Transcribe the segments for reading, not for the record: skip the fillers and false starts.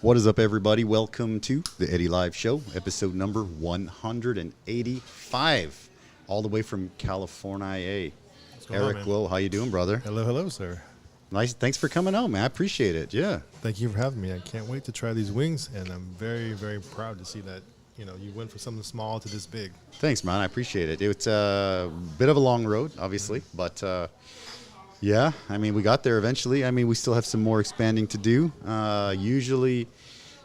What is up, everybody? Welcome to the Eddy Live Show, episode number 185, all the way from California. Eric Guo, how you doing, brother? Hello, sir. Nice. Thanks for coming out, man. I appreciate it. Yeah. Thank you for having me. I can't wait to try these wings, and I'm very, very proud to see that you went from something small to this big. Thanks, man. I appreciate it. It's a bit of a long road, obviously, but yeah, I mean, we got there eventually. I mean, we still have some more expanding to do. Usually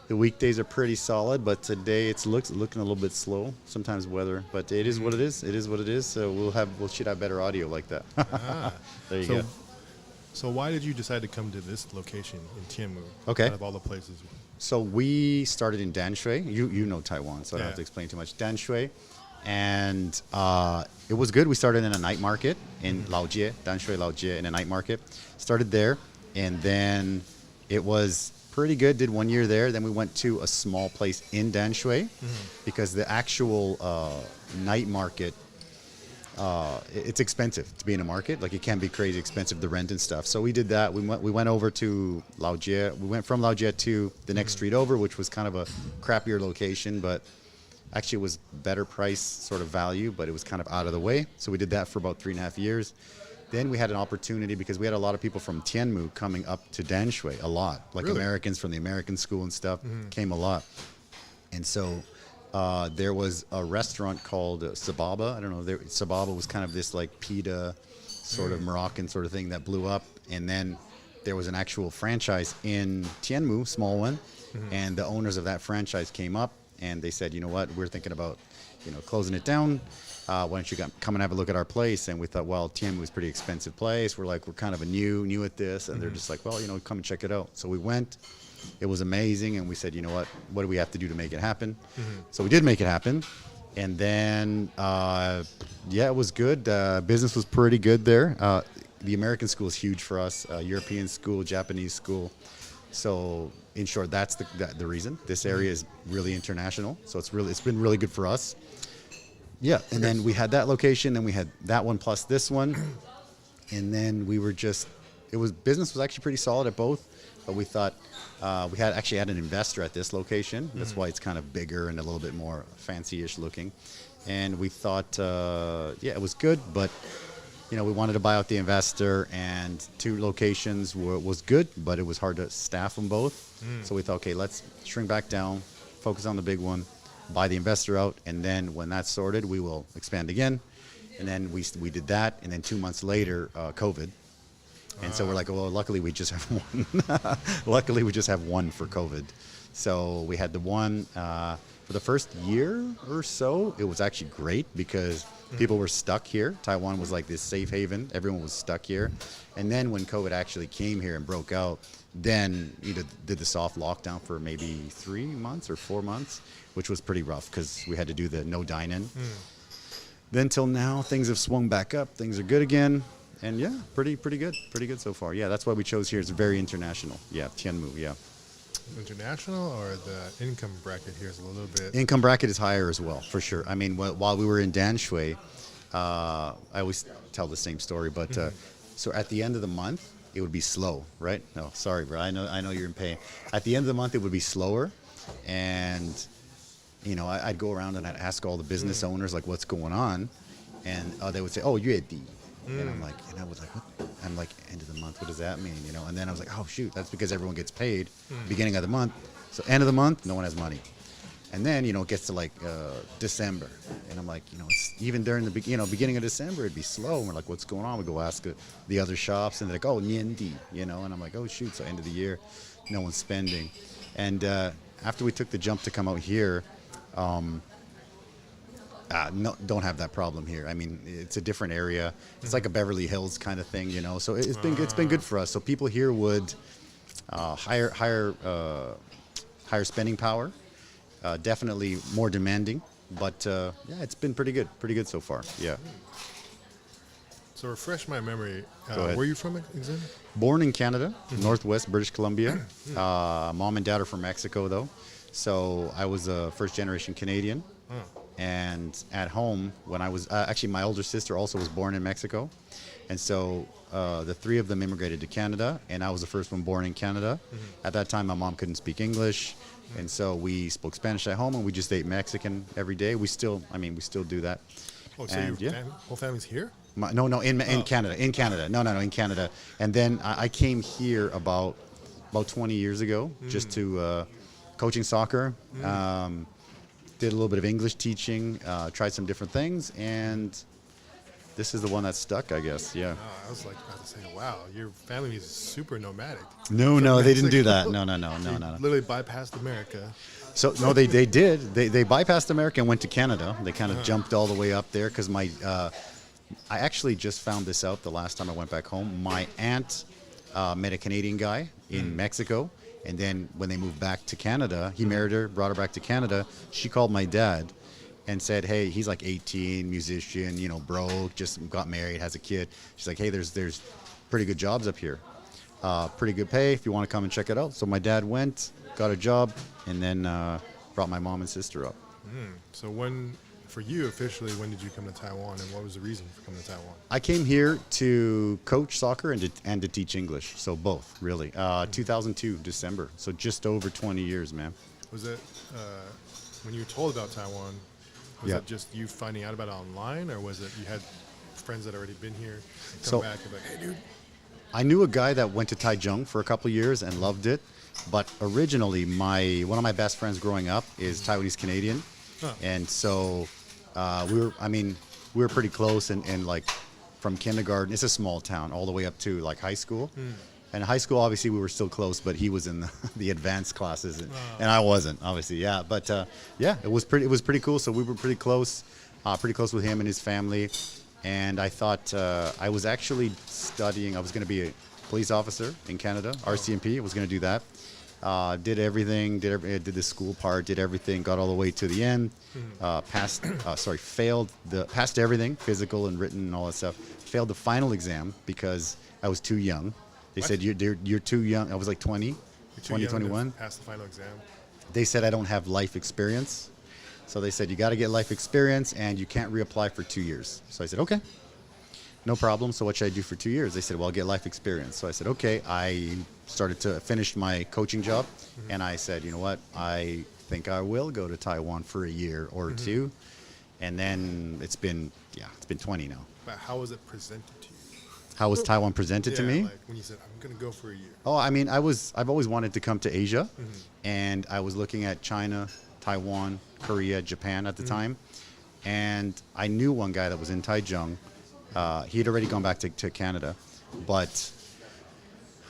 the weekdays are pretty solid, but today it's looking a little bit slow. Sometimes weather, but it is what it is. It is what it is. So we should have better audio like that. There you go. So why did you decide to come to this location in Tianmu? Okay. Out of all the places. So we started in Danshui. You know Taiwan, so I don't have to explain too much. Danshui. And it was good. We started in a night market in Laojie, Danshui Laojie, in a night market. Started there, and then it was pretty good. Did 1 year there. Then we went to a small place in Danshui because the actual night market, it's expensive to be in a market. Like, it can be crazy expensive, the rent and stuff. So we did that. We went over to Laojie. We went from Laojie to the next street over, which was kind of a crappier location, but actually it was better price sort of value, but it was kind of out of the way. So we did that for about 3.5 years. Then we had an opportunity because we had a lot of people from Tianmu coming up to Danshui, a lot. Like, really? Americans from the American school and stuff came a lot. And so there was a restaurant called Sababa. I don't know. Sababa was kind of this like pita sort of Moroccan sort of thing that blew up. And then there was an actual franchise in Tianmu, small one. And the owners of that franchise came up and they said, you know what, we're thinking about, closing it down. Why don't you come and have a look at our place? And we thought, well, Tianmu was a pretty expensive place. We're kind of new at this. And they're just like, well, come and check it out. So we went. It was amazing. And we said, you know what do we have to do to make it happen? So we did make it happen. And then, it was good. Business was pretty good there. The American school is huge for us. European school, Japanese school. So in short, that's the reason. This area is really international. So it's been really good for us. Yeah, and then we had that location, and we had that one plus this one, and then business was actually pretty solid at both, but we thought we had an investor at this location. That's why it's kind of bigger and a little bit more fancy-ish looking, and we thought, it was good, but we wanted to buy out the investor, and 2 locations was good, but it was hard to staff them both. So we thought, okay, let's shrink back down, focus on the big one, buy the investor out, and then when that's sorted, we will expand again. And then we did that, and then 2 months later, COVID. And so we're like, well, luckily we just have one. Luckily we just have one for COVID. So we had the one for the first year or so. It was actually great because people were stuck here. Taiwan was like this safe haven. Everyone was stuck here. And then when COVID actually came here and broke out, then did the soft lockdown for maybe 3 months or 4 months, which was pretty rough because we had to do the no dine-in. Then till now, things have swung back up. Things are good again. And yeah, pretty good. Pretty good so far. Yeah, that's why we chose here. It's very international. Yeah, Tianmu, yeah. International, or the income bracket here is a little bit? Income bracket is higher as well, for sure. I mean, while we were in Danshui, I always tell the same story, but so at the end of the month, it would be slow, right? No, sorry, bro. I know you're in pain. At the end of the month, it would be slower, and I'd go around and I'd ask all the business owners like, what's going on, and they would say, oh, 月底. And I was like, what? I'm like, end of the month, what does that mean? And then I was like, oh shoot, that's because everyone gets paid beginning of the month. So end of the month, no one has money. And then, it gets to like December. And I'm like, it's even during the beginning of December, it'd be slow. And we're like, what's going on? We go ask the other shops, and they're like, oh, 年底, and I'm like, oh shoot, so end of the year, no one's spending. And after we took the jump to come out here, no, don't have that problem here. I mean, it's a different area. It's like a Beverly Hills kind of thing, So it's been good for us. So people here would higher spending power, definitely more demanding, but it's been pretty good so far. Yeah. So refresh my memory. Where are you from exactly? Born in Canada, Northwest British Columbia. Mom and dad are from Mexico though, so I was a first generation Canadian. And at home, when I was actually, my older sister also was born in Mexico, and so the three of them immigrated to Canada, and I was the first one born in Canada. At that time, my mom couldn't speak English, and so we spoke Spanish at home, and we just ate Mexican every day. We still do that. Oh, so and, your whole family's here? No, in Canada. In Canada. No, in Canada. And then I came here about 20 years ago, just to coaching soccer. Did a little bit of English teaching, tried some different things, and this is the one that stuck, I guess. Yeah. Oh, I was like about to say, wow, your family is super nomadic. No, they didn't do that. No. Literally bypassed America. So no, they did. They bypassed America and went to Canada. They kind of jumped all the way up there because I actually just found this out the last time I went back home. My aunt met a Canadian guy in Mexico. And then when they moved back to Canada, he married her, brought her back to Canada. She called my dad and said, hey, he's like 18, musician, broke, just got married, has a kid. She's like, hey, there's pretty good jobs up here. Pretty good pay if you want to come and check it out. So my dad went, got a job, and then brought my mom and sister up. So for you officially, when did you come to Taiwan, and what was the reason for coming to Taiwan? I came here to coach soccer and to teach English, so both, really. 2002, December, so just over 20 years, man. Was it, when you were told about Taiwan, was that just you finding out about it online, or was it you had friends that already been here and come back and be like, hey, dude? I knew a guy that went to Taichung for a couple of years and loved it, but originally one of my best friends growing up is Taiwanese Canadian, and so we were pretty close, and like from kindergarten, it's a small town, all the way up to like high school. And high school, obviously, we were still close, but he was in the advanced classes, and I wasn't, obviously. Yeah, but it was pretty cool. So we were pretty close with him and his family. And I thought I was actually studying. I was going to be a police officer in Canada, RCMP. I was going to do that. Did everything, did the school part, did everything, got all the way to the end, passed everything, physical and written and all that stuff. Failed the final exam because I was too young. They said, you're too young. I was like 20, 21. Pass the final exam. They said I don't have life experience. So they said, you got to get life experience and you can't reapply for 2 years. So I said, okay, no problem. So what should I do for 2 years? They said, well, get life experience. So I said, okay. I started to finish my coaching job, and I said, you know what? I think I will go to Taiwan for a year or two. And then it's been 20 now. But how was it presented to you? How was Taiwan presented to me? Like when you said, I'm going to go for a year. Oh, I mean, I've always wanted to come to Asia, and I was looking at China, Taiwan, Korea, Japan at the time. And I knew one guy that was in Taichung. He had already gone back to Canada, but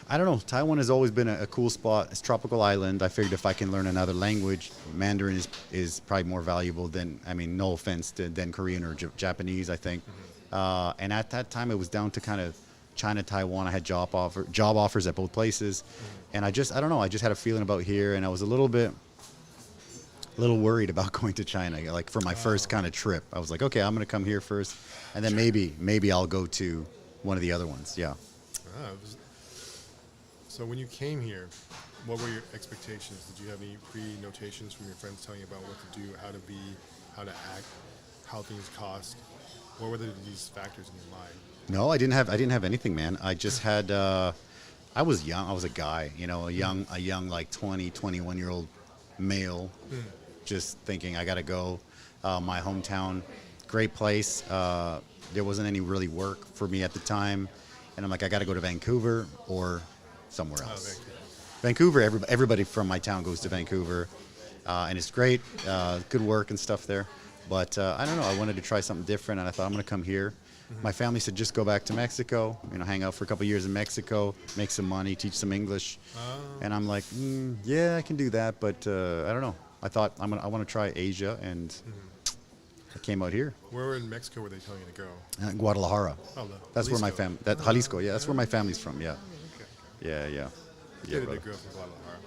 I don't know. Taiwan has always been a cool spot. It's a tropical island. I figured if I can learn another language, Mandarin is probably more valuable than, no offense, than Korean or Japanese, I think. And at that time, it was down to kind of China, Taiwan. I had job offers at both places. And I don't know. I just had a feeling about here, and I was a little worried about going to China, like for my first kind of trip. I was like, okay, I'm going to come here first, and then maybe I'll go to one of the other ones. Yeah. So when you came here, what were your expectations? Did you have any pre-notations from your friends telling you about what to do, how to be, how to act, how things cost? What were these factors in your mind? No, I didn't have anything, man. I just had, I was young. I was a guy, a young like 20, 21-year-old male, just thinking I got to go. My hometown, great place. There wasn't any really work for me at the time. And I'm like, I got to go to Vancouver or somewhere else. Vancouver, everybody from my town goes to Vancouver. And it's great, good work and stuff there. But I don't know, I wanted to try something different, and I thought I'm going to come here. My family said, just go back to Mexico, hang out for a couple of years in Mexico, make some money, teach some English. And I'm like, yeah, I can do that, but I don't know. I thought I want to try Asia, and I came out here. Where in Mexico were they telling you to go? Guadalajara. Oh, that's Jalisco. where my family, Jalisco, yeah, that's where my family's from, yeah. Okay. Yeah. Good to grow up in Guadalajara.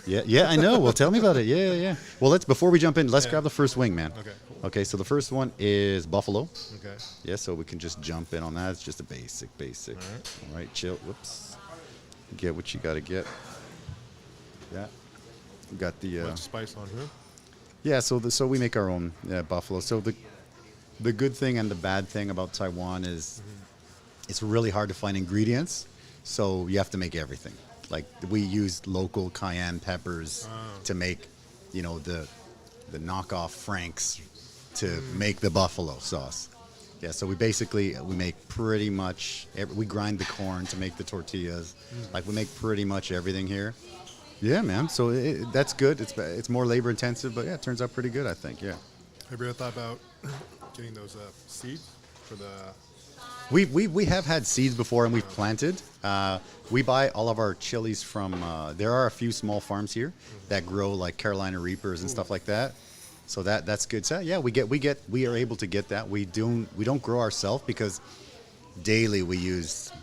Yeah, I know. Well, tell me about it. Yeah. Well, before we jump in, let's grab the first wing, man. Okay. Cool. Okay, so the first one is buffalo. Okay. Yeah, so we can just jump in on that. It's just a basic. All right, chill. Whoops. Get what you got to get. Yeah. We got the... Much spice on here? Yeah, so we make our own buffalo. So the good thing and the bad thing about Taiwan is it's really hard to find ingredients, so you have to make everything. Like we use local cayenne peppers to make, the knockoff Franks to make the buffalo sauce. Yeah, so we make pretty much, we grind the corn to make the tortillas. Like we make pretty much everything here. Yeah, man. So that's good. It's more labor intensive, but yeah, it turns out pretty good, I think. Yeah. Have you ever thought about getting those seeds for the? We have had seeds before, and we've planted. We buy all of our chilies from. There are a few small farms here that grow like Carolina Reapers and stuff like that. So that's good. So yeah, we are able to get that. We don't grow ourselves because daily we use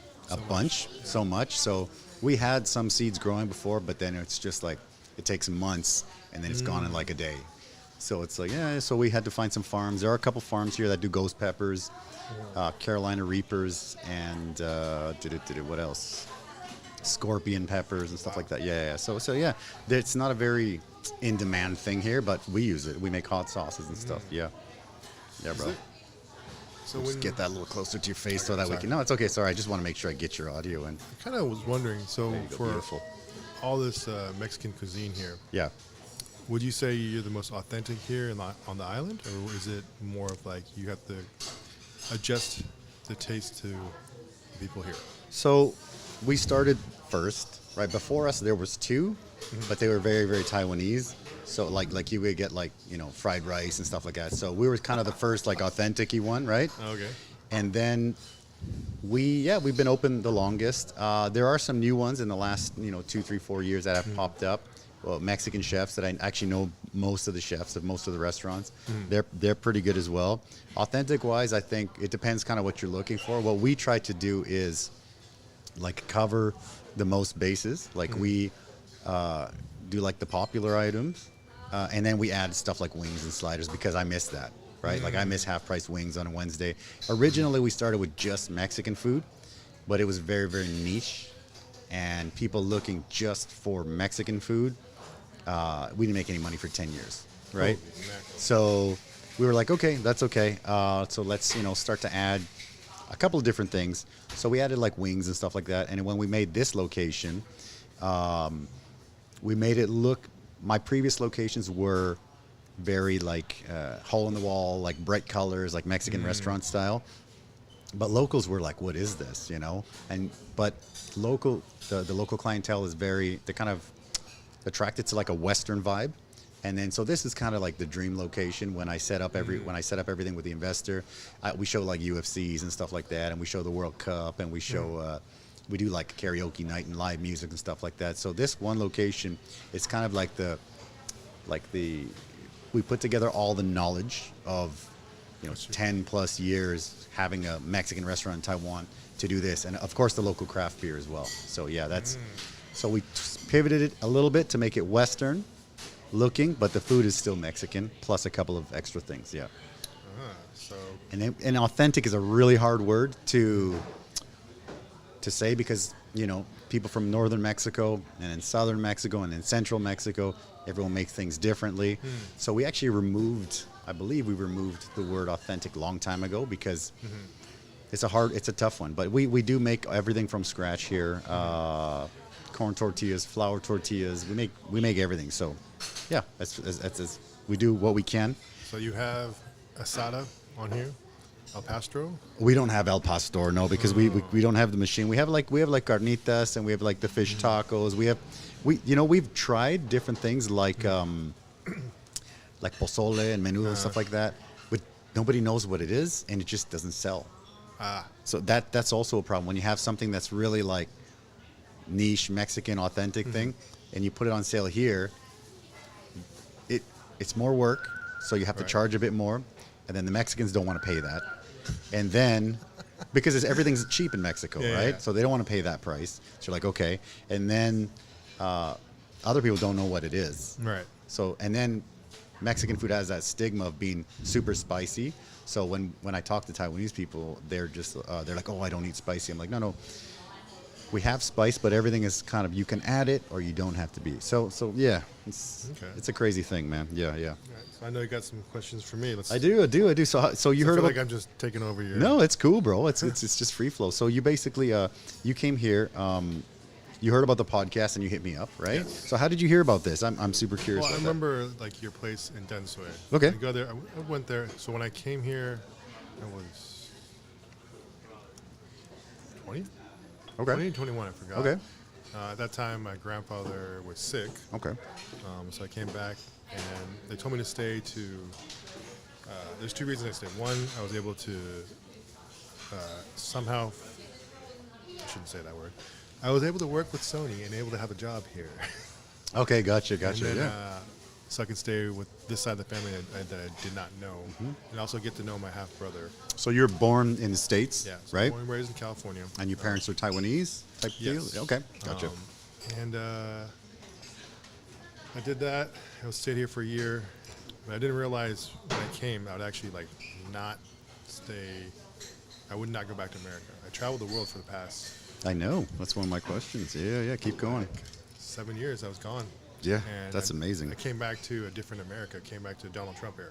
so much. So we had some seeds growing before, but then it's just like it takes months and then it's gone in like a day. So it's like, so we had to find some farms. There are a couple farms here that do ghost peppers, Carolina Reapers, and what else? Scorpion peppers and stuff like that. Yeah. So yeah, it's not a very in-demand thing here, but we use it. We make hot sauces and stuff. Yeah, bro. So just get that a little closer to your face so that we can. No, it's okay. Sorry, I just want to make sure I get your audio in. I kind of was wondering. So for beautiful. All this Mexican cuisine here, yeah, would you say you're the most authentic here on the island, or is it more of like you have to adjust the taste to the people here? So we started first, right? Before us, there was two, but they were very, very Taiwanese. So like you would get fried rice and stuff like that. So we were kind of the first like authentic-y one, right? Okay. And then we've been open the longest. There are some new ones in the last 2, 3, 4 years that have popped up. Well, Mexican chefs that I actually know most of the chefs of most of the restaurants. They're pretty good as well. Authentic wise, I think it depends kind of what you're looking for. What we try to do is like cover the most bases. Like we do like the popular items, and then we add stuff like wings and sliders because I miss that, right? Like I miss half-price wings on a Wednesday. Originally, we started with just Mexican food, but it was very, very niche, and people looking just for Mexican food. We didn't make any money for 10 years, right? So we were like, okay, that's okay. So let's start to add a couple of different things. So we added like wings and stuff like that. And when we made this location, we made it look. My previous locations were very like hole in the wall, like bright colors, like Mexican restaurant style. But locals were like, "What is this?" But the local clientele is they're kind of attracted to like a Western vibe. And then, so this is kind of like the dream location when I set up everything with the investor. We show like UFCs and stuff like that, and we show the World Cup, and we show we do like karaoke night and live music and stuff like that. So this one location, it's kind of like we put together all the knowledge of 10 plus years having a Mexican restaurant in Taiwan to do this, and of course the local craft beer as well. So yeah, so we pivoted it a little bit to make it Western looking, but the food is still Mexican, plus a couple of extra things. Yeah. And authentic is a really hard word to say because people from northern Mexico and in southern Mexico and in central Mexico, everyone makes things differently. So we actually I believe we removed the word authentic a long time ago because it's a tough one. But we do make everything from scratch here. Corn tortillas, flour tortillas. We make everything. So yeah, that's we do what we can. So you have asada on here, El Pastor? We don't have El Pastor, no, because we don't have the machine. We have like carnitas, and we have like the fish tacos. We've tried different things like pozole and menudo and stuff like that, but nobody knows what it is, and it just doesn't sell. So that's also a problem when you have something that's really like niche Mexican authentic thing, and you put it on sale here. It's more work, so you have to charge a bit more, and then the Mexicans don't want to pay that, and then because everything's cheap in Mexico, right? So they don't want to pay that price. So you're like, okay, and then other people don't know what it is, right? So and then Mexican food has that stigma of being super spicy. So when I talk to Taiwanese people, they're like, oh, I don't eat spicy. I'm like, no. we have spice, but everything is kind of, you can add it or you don't have to be. So yeah, it's a crazy thing, man. Yeah. All right, so I know you got some questions for me. I do. So you heard I feel about? like I'm just taking over your. No, it's cool, bro. It's just free flow. So you basically you came here. You heard about the podcast and you hit me up, right? Yes. So how did you hear about this? I'm super curious. Well, I about remember like your place in Densui. Okay. I go there. I went there. So when I came here, I was 20. Okay. 20, 21, I forgot. Okay. At that time, my grandfather was sick. Okay. So I came back, and they told me to stay to. There's two reasons I stayed. One, I was able to somehow. I shouldn't say that word. I was able to work with Sony and able to have a job here. Okay, gotcha. And then, Yeah. So I can stay with this side of the family that I did not know, and also get to know my half brother. So you're born in the States, Yeah, so right? born and raised in California. And your parents are Taiwanese type Yes. deal? Okay, gotcha. And I did that. I stayed here for a year, but I didn't realize when I came I would actually like not stay. I would not go back to America. I traveled the world for the past I know. That's one of my questions. Yeah. Keep going. 7 years. I was gone. Yeah, And that's amazing. I came back to a different America. I came back to Donald Trump era.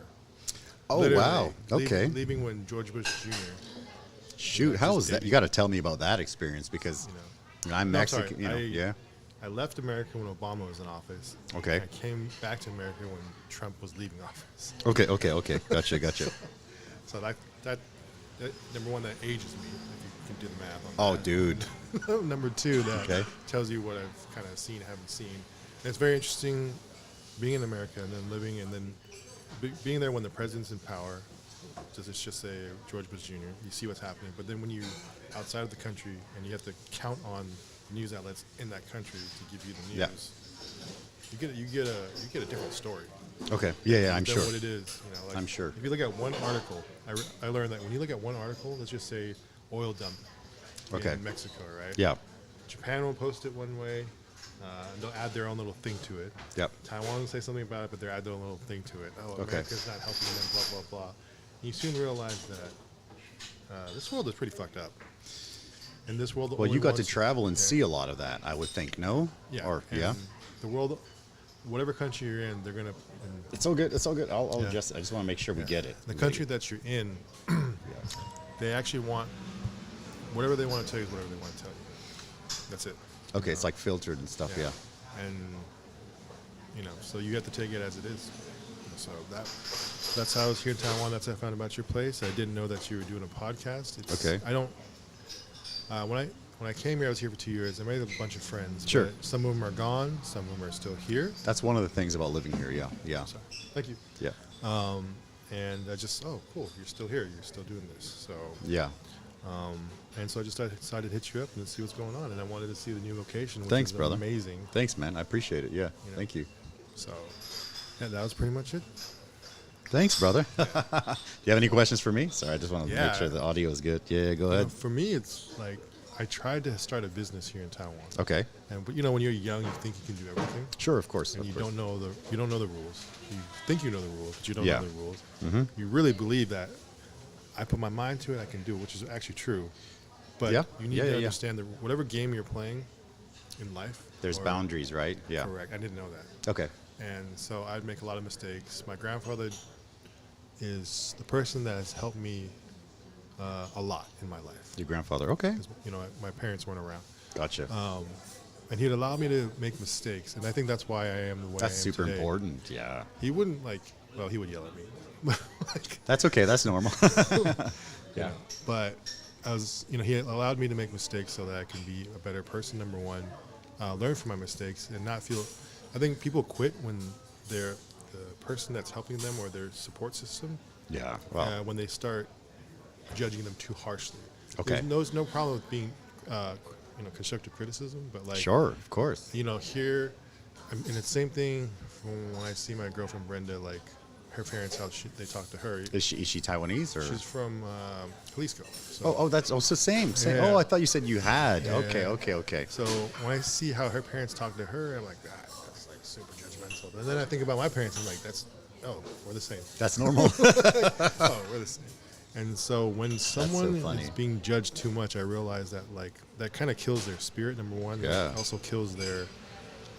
Oh, Literally, wow. Okay. Leaving when George Bush Jr. Shoot, how was that? Eddy. You got to tell me about that experience because I'm No, Mexican. sorry. Yeah. I left America when Obama was in office. Okay. I came back to America when Trump was leaving office. Okay. Gotcha. So that number one, that ages me. If you can do the math on Oh, that. dude. Number two, that Okay. tells you what I've kind of seen, haven't seen. And it's very interesting being in America and then living and then being there when the president's in power. It's just say George Bush Jr. You see what's happening, but then when you're outside of the country and you have to count on news outlets in that country to give you the news, Yeah. you get a different story. Okay. Yeah, I'm than sure. what it is. Like I'm sure. If you look at one article, I learned that when you look at one article, let's just say oil dump Okay. in Mexico, right? Yeah. Japan will post it one way. They'll add their own little thing to it. Yep. Taiwan will say something about it, but they'll add their own little thing to it. Oh, Okay. America's not helping them, blah, blah, blah. And you soon realize that this world is pretty fucked up. And this world. Well, you got to wants- travel and yeah. see a lot of that, I would think. No? Yeah. Or and yeah. The world, whatever country you're in, they're gonna. It's all good. I'll Yeah. adjust. I just want to make sure we get it. The country that you're in, they actually want whatever they want to tell you is whatever they want to tell you. That's it. Okay, it's like filtered and stuff. Yeah. And so you have to take it as it is. So that's how I was here in Taiwan. That's how I found about your place. I didn't know that you were doing a podcast. Okay. I don't. When I came here, I was here for 2 years. I made a bunch of friends. Sure. But some of them are gone. Some of them are still here. That's one of the things about living here. Yeah. So, thank you. Yeah. And I just, oh, cool, you're still here. You're still doing this. So, Yeah. and so I just decided to hit you up and see what's going on. And I wanted to see the new location, which Thanks, is brother. amazing. Thanks, man. I appreciate it. Yeah. Thank you. So, yeah, that was pretty much it. Thanks, brother. Do you have any questions for me? Sorry, I just want to Yeah. make sure the audio is good. Yeah, go ahead. For me, it's like I tried to start a business here in Taiwan. Okay. And but when you're young, you think you can do everything, Sure, of course. and of you course. don't know the rules. You think you know the rules, but you don't Yeah. know the rules. You really believe that I put my mind to it, I can do it, which is actually true. But Yeah. you need Yeah, to yeah, yeah. understand that whatever game you're playing in life, There's or- boundaries, right? Yeah. Correct. I didn't know that. Okay. And so I'd make a lot of mistakes. My grandfather is the person that has helped me a lot in my life. Your grandfather. Okay. 'Cause, my parents weren't around. Gotcha. And he'd allow me to make mistakes. And I think that's why I am the way That's I am super today. important. Yeah. He wouldn't he would yell at me. That's okay. That's normal. Yeah. But he allowed me to make mistakes so that I can be a better person, number one, learn from my mistakes and not feel, I think people quit when they're the person that's helping them or their support system, Yeah. Well. when they start judging them too harshly. Okay. There's no problem with being, constructive criticism, but Sure. Of course. Here, and it's the same thing from when I see my girlfriend Brenda, her parents, how they talk to her. Is she Taiwanese or? She's from Jalisco. So, Oh, that's also same. Yeah. Oh, I thought you said you had. Yeah. Okay. So when I see how her parents talk to her, I'm like, that's super judgmental. And then I think about my parents, I'm like, we're the same. That's normal. Oh, we're the same. And so when someone funny. is being judged too much, I realize that like that kind of kills their spirit, number one. Yeah. It also kills their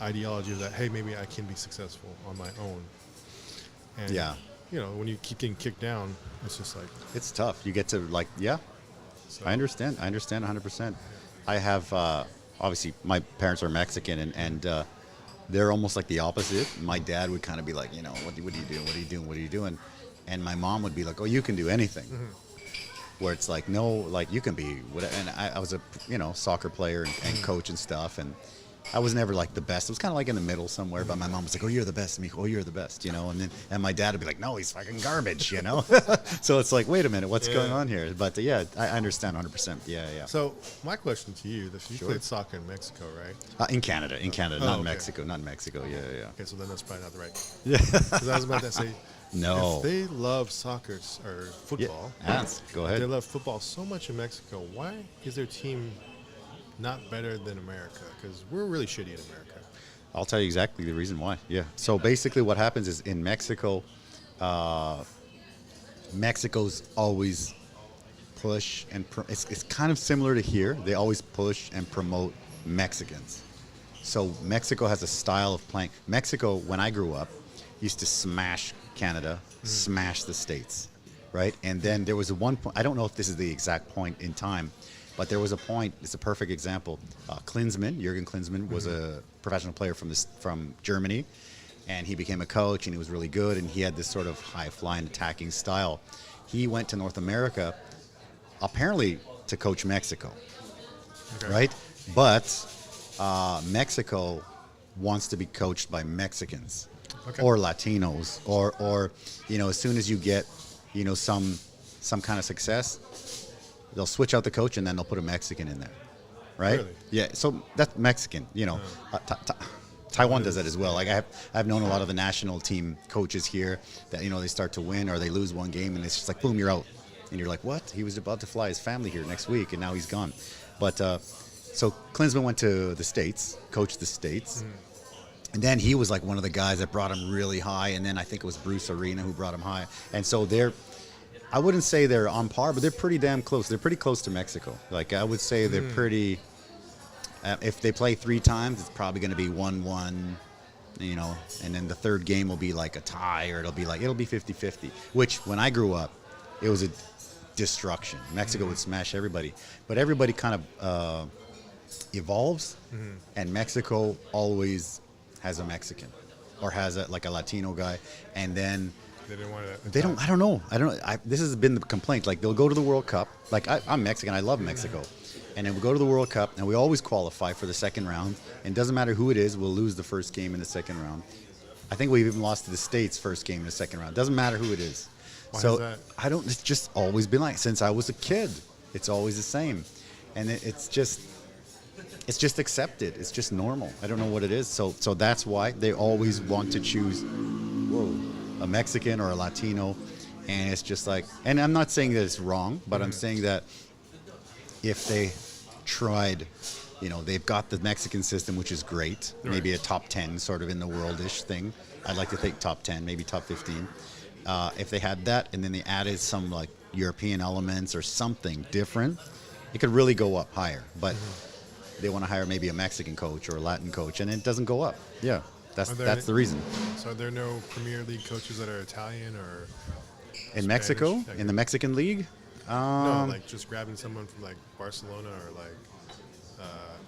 ideology of that, hey, maybe I can be successful on my own. And, Yeah. you know, when you keep getting kicked down, it's just like... It's tough. You get to like, yeah, So, I understand 100%. I have, obviously, my parents are Mexican, and they're almost like the opposite. My dad would kind of be like, you know, what are you doing? What are you doing? What are you doing? And my mom would be like, oh, you can do anything. Where it's like, no, like you can be whatever. And I was a, you know, soccer player and coach and stuff. And I was never like the best. It was kind of like in the middle somewhere. But my mom was like, oh, you're the best, mijo. Oh, you're the best, you know. And my dad would be like, no, he's fucking garbage, you know. So it's like, wait a minute, what's going on here? But yeah, I understand 100%. Yeah. So my question to you, you Sure. played soccer in Mexico, right? In Canada, not in okay. Mexico, not in Mexico. Yeah. Okay, so then that's probably not the right... Yeah. Because I was about to say, No. if they love soccer or football, Go they ahead. love football so much in Mexico, why is their team not better than America? Because we're really shitty in America. I'll tell you exactly the reason why. Yeah. So basically what happens is in Mexico, Mexico's always push and it's kind of similar to here. They always push and promote Mexicans. So Mexico has a style of playing. Mexico, when I grew up, used to smash Canada, smash the States, right? And then there was one point, I don't know if this is the exact point in time, but there was a point, it's a perfect example. Jürgen Klinsmann was a professional player from Germany, and he became a coach, and he was really good, and he had this sort of high-flying attacking style. He went to North America, apparently to coach Mexico, right? But Mexico wants to be coached by Mexicans. Okay. Or Latinos, or you know, as soon as you get, you know, some kind of success, they'll switch out the coach and then they'll put a Mexican in there, right? Really? Yeah. So that's Mexican. You know, Taiwan does that as well. Like I've known a lot of the national team coaches here that, you know, they start to win or they lose one game and it's just like boom, you're out, and you're like, what? He was about to fly his family here next week and now he's gone. But so Klinsmann went to the States, coached the States. And then he was like one of the guys that brought him really high. And then I think it was Bruce Arena who brought him high. And so I wouldn't say they're on par, but they're pretty damn close. They're pretty close to Mexico. Like I would say they're pretty, if they play 3 times, it's probably going to be 1-1, you know, and then the third game will be like a tie or it'll be 50-50, which when I grew up, it was a destruction. Mexico would smash everybody, but everybody kind of evolves, and Mexico always has a Mexican or has a Latino guy, and then They didn't want to... they don't. I don't know. This has been the complaint. Like they'll go to the World Cup. Like I'm Mexican. I love Mexico, and then we go to the World Cup, and we always qualify for the second round. And it doesn't matter who it is. We'll lose the first game in the second round. I think we've even lost to the States first game in the second round. Doesn't matter who it is. Why So is that? I don't. It's just always been like since I was a kid. It's always the same, and it's just accepted. It's just normal. I don't know what it is. So that's why they always want to choose a Mexican or a Latino. And it's just like, and I'm not saying that it's wrong, but I'm saying that if they tried, you know, they've got the Mexican system, which is great, maybe a top 10 sort of in the world-ish thing. I'd like to think top 10, maybe top 15. If they had that and then they added some like European elements or something different, it could really go up higher. But they want to hire maybe a Mexican coach or a Latin coach, and it doesn't go up. Yeah, that's the reason. So are there no Premier League coaches that are Italian or In Spanish? Mexico, Like, in the Mexican League? no, like just grabbing someone from like Barcelona or like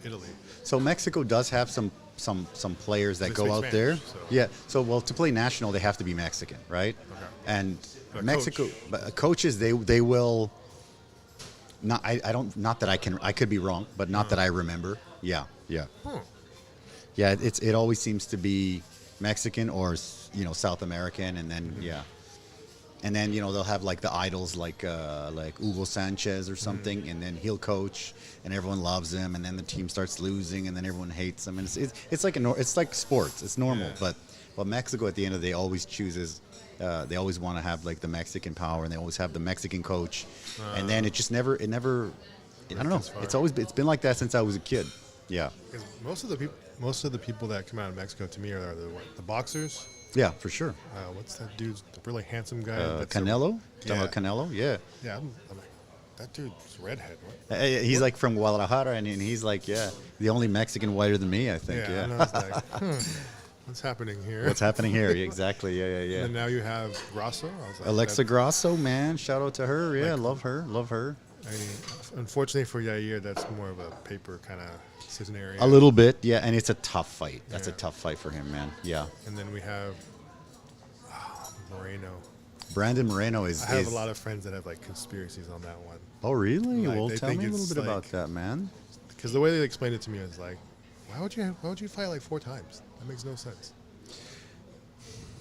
Italy. So Mexico does have some players that They go speak out Spanish, there. so- Yeah. So well, to play national, they have to be Mexican, right? Okay. And But a Mexico, coach. but coaches, they will. Not I don't. Not that I could be wrong, but not that I remember. Yeah. Huh. Yeah. It always seems to be Mexican or South American, and then and then they'll have like the idols like Hugo Sanchez or something, and then he'll coach, and everyone loves him, and then the team starts losing, and then everyone hates him, and it's like it's like sports. It's normal, but Mexico at the end of the day always chooses. They always want to have like the Mexican power, and they always have the Mexican coach, and then it never. I don't know. It's been like that since I was a kid. Yeah. Because most of the people that come out of Mexico to me are the boxers. Yeah, for sure. What's that dude? The really handsome guy. Canelo? Talking about Canelo? Yeah. Yeah, I'm like, that dude's redhead. What? He's like from Guadalajara, and he's like, the only Mexican whiter than me, I think. Yeah. And I was like, what's happening here? What's happening here? Exactly. Yeah. And now you have Grasso. I was like, Alexa Grasso, man. Shout out to her. Yeah, love her. I mean, unfortunately for Yair, that's more of a paper kind of scenario. A little bit, yeah, and it's a tough fight. That's a tough fight for him, man. Yeah. And then we have Moreno. Brandon Moreno is. I have a lot of friends that have like conspiracies on that one. Oh, really? Like, well, tell me a little bit about that, man. Because the way they explained it to me is like, why would you fight like 4 times? That makes no sense.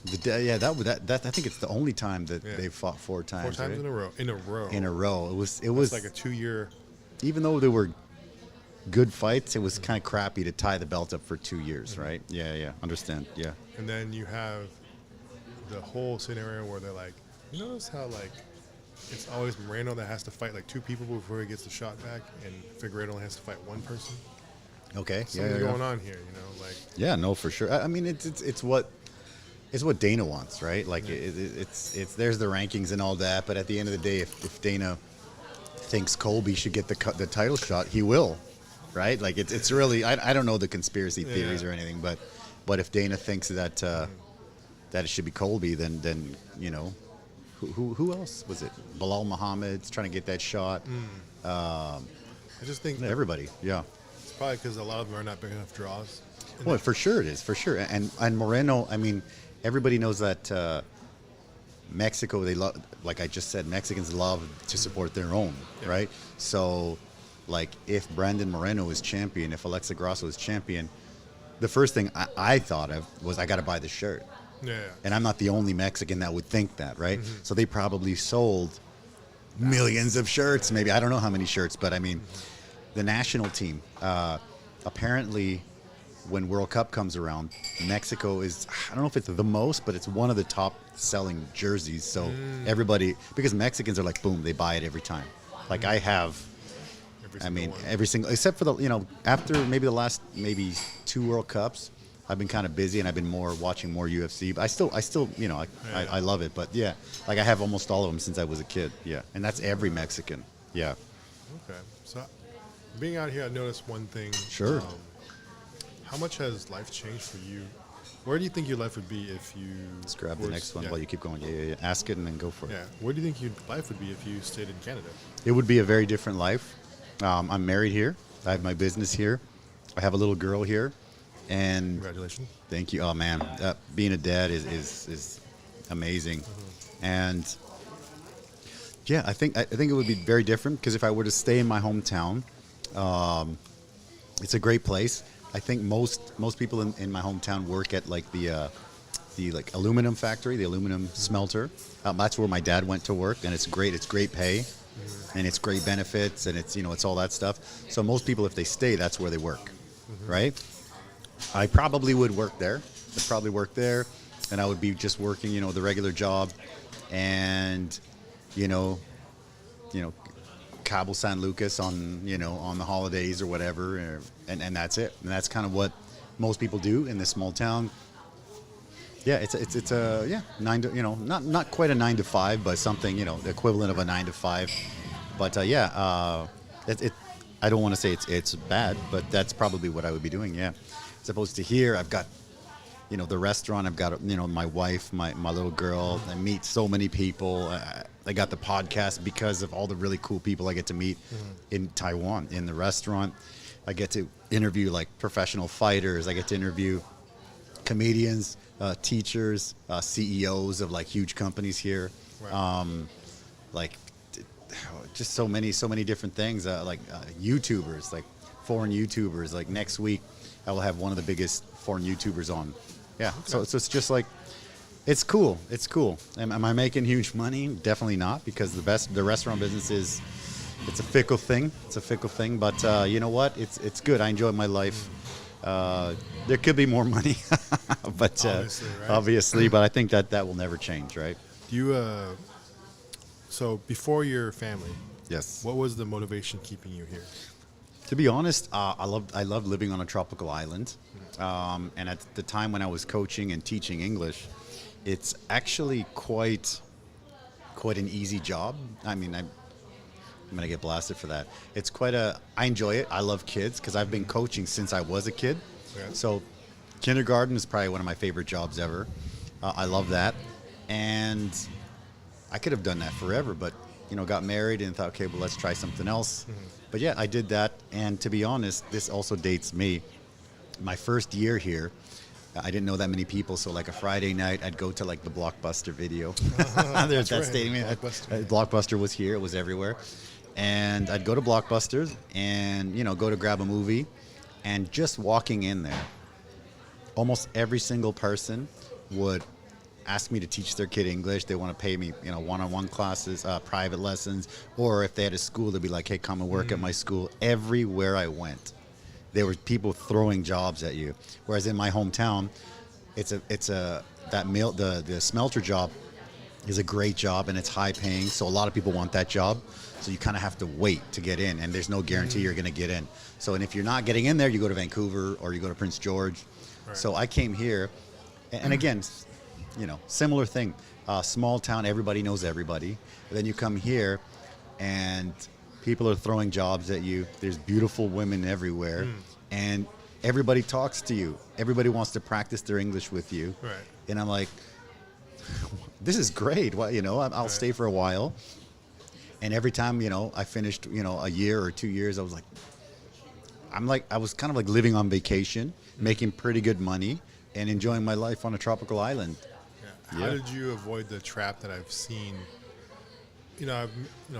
I think it's the only time that they fought 4 times. 4 times right? in a row. In a row. It was like a 2-year. Even though they were good fights, it was kind of crappy to tie the belt up for 2 years, right? Yeah. Understand. Yeah. And then you have the whole scenario where they're like, you notice how like it's always Moreno that has to fight like 2 people before he gets the shot back, and Figueiredo only has to fight 1 person. Okay. Something's going on here, you know, like. Yeah, no, for sure. I mean, it's what Dana wants, right? Like it's there's the rankings and all that, but at the end of the day, if Dana thinks Colby should get the title shot, he will, right? Like it's really I don't know the conspiracy theories or anything, but if Dana thinks that that it should be Colby, then you know, who else was it? Bilal Muhammad's trying to get that shot. I just think everybody, yeah. It's probably because a lot of them are not big enough draws. Well, for sure it is, for sure. And Moreno, I mean, everybody knows that Mexico, they love, like I just said, Mexicans love to support their own, right? So, like, if Brandon Moreno is champion, if Alexa Grasso is champion, the first thing I thought of was I got to buy the shirt. Yeah. And I'm not the only Mexican that would think that, right? Mm-hmm. So they probably sold millions of shirts, maybe. I don't know how many shirts, but I mean, the national team, apparently when World Cup comes around, Mexico is, I don't know if it's the most, but it's one of the top selling jerseys. So everybody, because Mexicans are like, boom, they buy it every time. Like I have, every single, except for the, you know, after maybe the last, 2 World Cups, I've been kind of busy and I've been watching more UFC, but I still, you know, I love it. But yeah, like I have almost all of them since I was a kid. Yeah. And that's every Mexican. Yeah. Okay. So being out here, I noticed one thing. Sure. How much has life changed for you? Where do you think your life would be if you... Let's grab the next one while you keep going. Yeah. Ask it and then go for it. Yeah. Where do you think your life would be if you stayed in Canada? It would be a very different life. I'm married here. I have my business here. I have a little girl here. And congratulations. Thank you. Oh, man. Being a dad is amazing. Mm-hmm. And, yeah, I think it would be very different because if I were to stay in my hometown, it's a great place. I think most people in my hometown work at like the like aluminum factory, the aluminum smelter. That's where my dad went to work, and it's great. It's great pay, and it's great benefits, and it's, you know, it's all that stuff. So most people, if they stay, that's where they work, right? I probably would work there. I'd probably work there, and I would be just working, you know, the regular job, and you know, Cabo San Lucas on the holidays or whatever, and that's it. And that's kind of what most people do in this small town. Yeah, it's a 9 to, you know, not quite a 9 to 5, but something, you know, the equivalent of a 9 to 5. But I don't want to say it's bad, but that's probably what I would be doing. Yeah, as opposed to here, I've got, you know, the restaurant. I've got, you know, my wife, my little girl. I meet so many people. I got the podcast because of all the really cool people I get to meet in Taiwan. In the restaurant, I get to interview like professional fighters. I get to interview comedians, teachers, CEOs of like huge companies here. Right. Like just so many different things. Like YouTubers, like foreign YouTubers. Like next week, I will have one of the biggest foreign YouTubers on. Yeah. Okay. So it's just like, it's cool. It's cool. Am I making huge money? Definitely not, because the restaurant business it's a fickle thing. It's a fickle thing, but you know what? It's good. I enjoy my life. There could be more money, but obviously, but I think that will never change, right? Do you so before your family, yes, what was the motivation keeping you here? To be honest, I love living on a tropical island. And at the time when I was coaching and teaching English, it's actually quite an easy job. I mean, I'm going to get blasted for that. It's I enjoy it. I love kids because I've been coaching since I was a kid. Yeah. So kindergarten is probably one of my favorite jobs ever. I love that. And I could have done that forever, but, got married and thought, okay, well, let's try something else. But yeah, I did that. And to be honest, this also dates me. My first year here, I didn't know that many people, so like a Friday night, I'd go to like the Blockbuster video. There's that stadium. Blockbuster was here, it was everywhere. And I'd go to Blockbusters and, go to grab a movie. And just walking in there, almost every single person would ask me to teach their kid English. They want to pay me, one-on-one classes, private lessons. Or if they had a school, they'd be like, hey, come and work at my school. Everywhere I went, there were people throwing jobs at you. Whereas in my hometown, the smelter job is a great job and it's high paying. So a lot of people want that job. So you kind of have to wait to get in, and there's no guarantee you're going to get in. So, and if you're not getting in there, you go to Vancouver or you go to Prince George. Right. So I came here, and again, similar thing. Small town, everybody knows everybody. And then you come here, and people are throwing jobs at you. There's beautiful women everywhere, and everybody talks to you. Everybody wants to practice their English with you. Right. And I'm like, this is great. Well, I'll stay for a while. And every time, I finished, a year or 2 years, I was I was kind of like living on vacation, making pretty good money, and enjoying my life on a tropical island. Yeah. How did you avoid the trap that I've seen?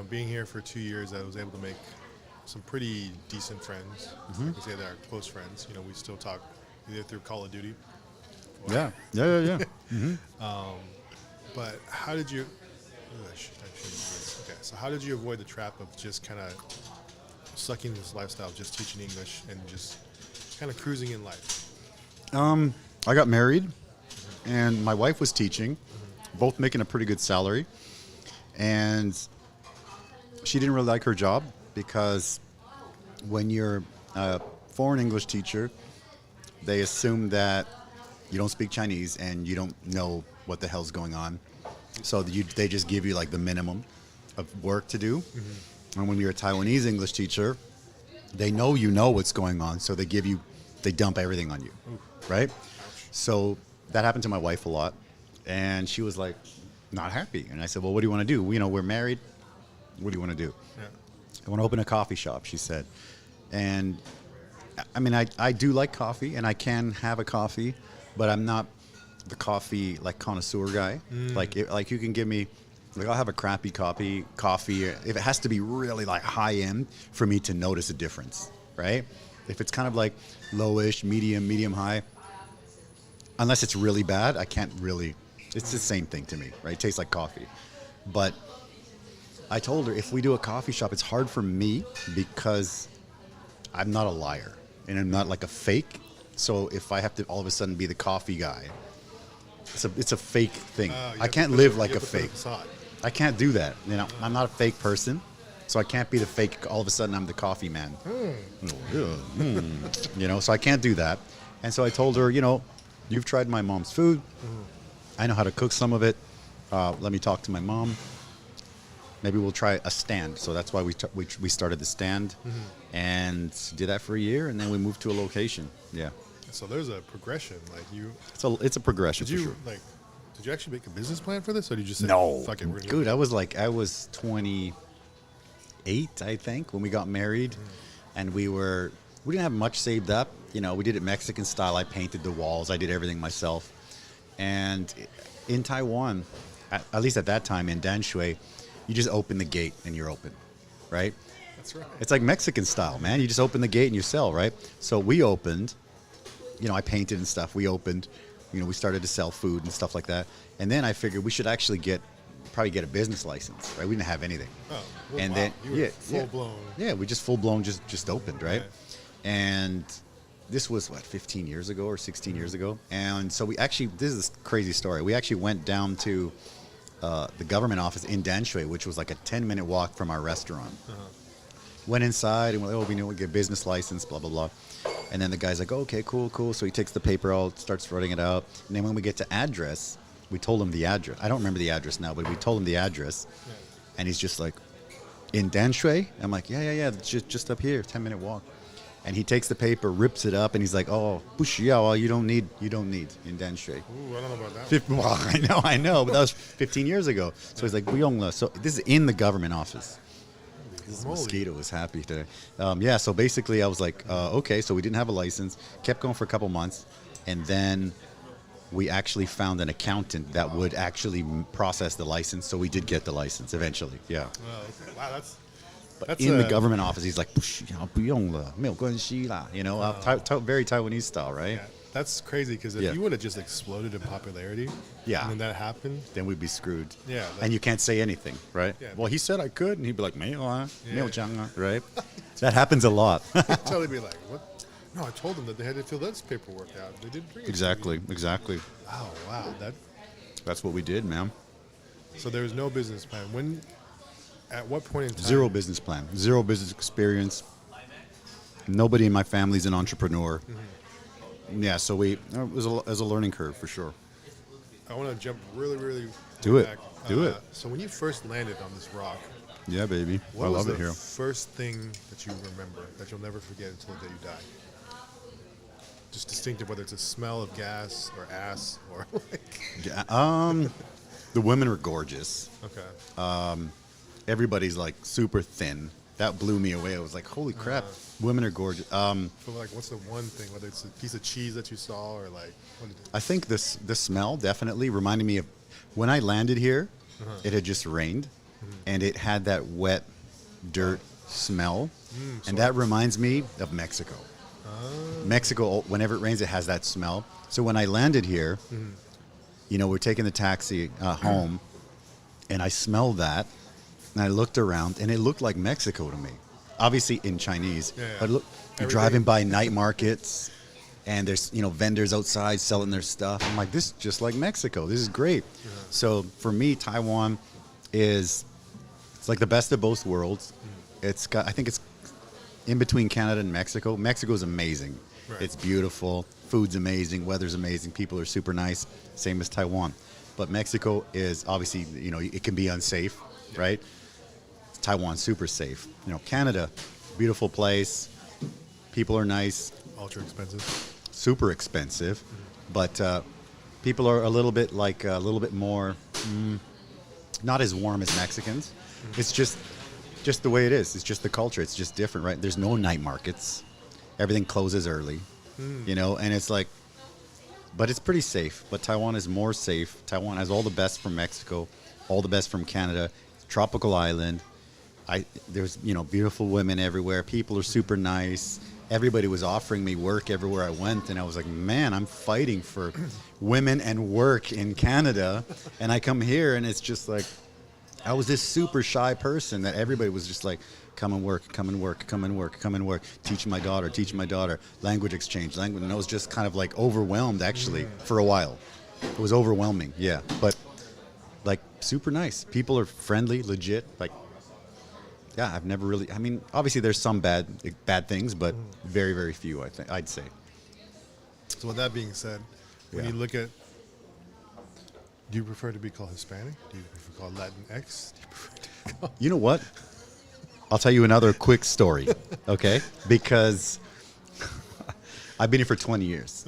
Being here for 2 years, I was able to make some pretty decent friends. I can say they're close friends. We still talk either through Call of Duty. Yeah. But how did you? Okay, so how did you avoid the trap of just kind of sucking this lifestyle, just teaching English and just kind of cruising in life? I got married, and my wife was teaching, both making a pretty good salary, and she didn't really like her job because when you're a foreign English teacher, they assume that you don't speak Chinese and you don't know what the hell's going on. So they just give you like the minimum of work to do. And when you're a Taiwanese English teacher, they know what's going on, so they dump everything on you, right? So that happened to my wife a lot, and she was like, not happy. And I said, well, what do you want to do? We're married. What do you want to do? Yeah. I want to open a coffee shop, she said. And I mean, I do like coffee, and I can have a coffee, but I'm not the coffee like connoisseur guy. Like you can give me, like I'll have a crappy coffee if it has to be really like high end for me to notice a difference, right? If it's kind of like lowish, medium high, unless it's really bad, I can't really. It's the same thing to me, right? It tastes like coffee. But I told her if we do a coffee shop, it's hard for me because I'm not a liar and I'm not like a fake. So if I have to all of a sudden be the coffee guy, it's a fake thing. I can't live like a fake. I can't do that. I'm not a fake person, so I can't be the fake. All of a sudden, I'm the coffee man. So I can't do that. And so I told her, you've tried my mom's food. I know how to cook some of it. Let me talk to my mom. Maybe we'll try a stand. So that's why we started the stand and did that for a year, and then we moved to a location. Yeah. So there's a progression, like you. It's a progression. Did you for sure. Did you actually make a business plan for this, or did you just say, no? Fuck it, we're gonna Dude, I was 28, I think, when we got married, and we didn't have much saved up. We did it Mexican style. I painted the walls. I did everything myself. And in Taiwan, at least at that time in Danshui, you just open the gate and you're open, right? That's right. It's like Mexican style, man. You just open the gate and you sell, right? So we opened. I painted and stuff. We opened, we started to sell food and stuff like that. And then I figured we should actually probably get a business license, right? We didn't have anything. Oh, well, and wow. then You were full blown. Yeah, we just full blown just opened, right? And this was 15 years ago or 16 years ago. And so this is a crazy story. We actually went down to the government office in Danshui, which was like a 10-minute walk from our restaurant. went inside and we're like, oh, we know we get business license, blah, blah, blah. And then the guy's like, oh, okay, cool, cool. So he takes the paper out, starts writing it out. And then when we get to address, we told him the address. I don't remember the address now, but we told him the address. Yeah. And he's just like, in Danshui? I'm like, yeah, just up here, 10-minute walk. And he takes the paper, rips it up, and he's like, oh, 不需要, you don't need in Danshui. Ooh, I don't know about that. Well, I know, but that was 15 years ago. So he's like, 不用了. So this is in the government office. This mosquito was happy today. Yeah, so basically I was like, okay, so we didn't have a license, kept going for a couple months, and then we actually found an accountant that would actually process the license, so we did get the license eventually, yeah. Oh, okay. Wow, But in the government office, he's like, 不用了, 没有关系啦, you know, very Taiwanese style, right? Yeah. That's crazy, because if you would have just exploded in popularity, and then that happened, then we'd be screwed. Yeah, and you can't say anything, right? Yeah. Well, he said I could, and he'd be like, 没有啊, 没有讲啊, right? That happens a lot. Totally be like, what? No, I told them that they had to fill this paperwork out. They didn't bring it. Exactly. Oh, wow. That's what we did, man. So there was no business plan. At what point in time? Zero business plan, zero business experience. Nobody in my family's an entrepreneur. Mm-hmm. Yeah, so it was a learning curve for sure. I want to jump really back. Do it. So when you first landed on this rock, yeah, baby, I love it here. What was the first thing that you remember that you'll never forget until the day you die? Just distinctive, whether it's a smell of gas or ass or like. The women were gorgeous. Okay. Everybody's like super thin. That blew me away. I was like, holy crap, women are gorgeous. So like, what's the one thing, whether it's a piece of cheese that you saw or like, what did it? I think the smell definitely reminded me of when I landed here. It had just rained, and it had that wet dirt smell, and that reminds me of Mexico. Mexico, whenever it rains, it has that smell. So when I landed here, you know, we're taking the taxi home, and I smelled that, and I looked around, and it looked like Mexico to me. Obviously in Chinese, but look, you're driving by night markets, and there's, you know, vendors outside selling their stuff. I'm like, this is just like Mexico. This is great. So for me, Taiwan it's like the best of both worlds. It's got, I think it's in between Canada and Mexico. Mexico's amazing. Right. It's beautiful. Food's amazing. Weather's amazing. People are super nice. Same as Taiwan. But Mexico is obviously, you know, it can be unsafe, right? Taiwan's super safe. You know, Canada, beautiful place. People are nice. Ultra expensive. Super expensive. But people are a little bit more, not as warm as Mexicans. It's just the way it is. It's just the culture. It's just different, right? There's no night markets. Everything closes early, you know, and it's like, but it's pretty safe. But Taiwan is more safe. Taiwan has all the best from Mexico, all the best from Canada. Tropical island. There's, you know, beautiful women everywhere. People are super nice. Everybody was offering me work everywhere I went, and I was like, man, I'm fighting for women and work in Canada, and I come here, and it's just like, I was this super shy person that everybody was just like, come and work, come and work, come and work, come and work, teach my daughter, language exchange, and I was just kind of like overwhelmed actually for a while. It was overwhelming, yeah, but like super nice. People are friendly, legit, like, yeah, I've never really, I mean, obviously there's some bad things, but very, very few, I'd say. So with that being said, when you look at, do you prefer to be called Hispanic? Do you prefer to be called Latinx? Do you prefer to be called... You know what? I'll tell you another quick story, okay? Because I've been here for 20 years.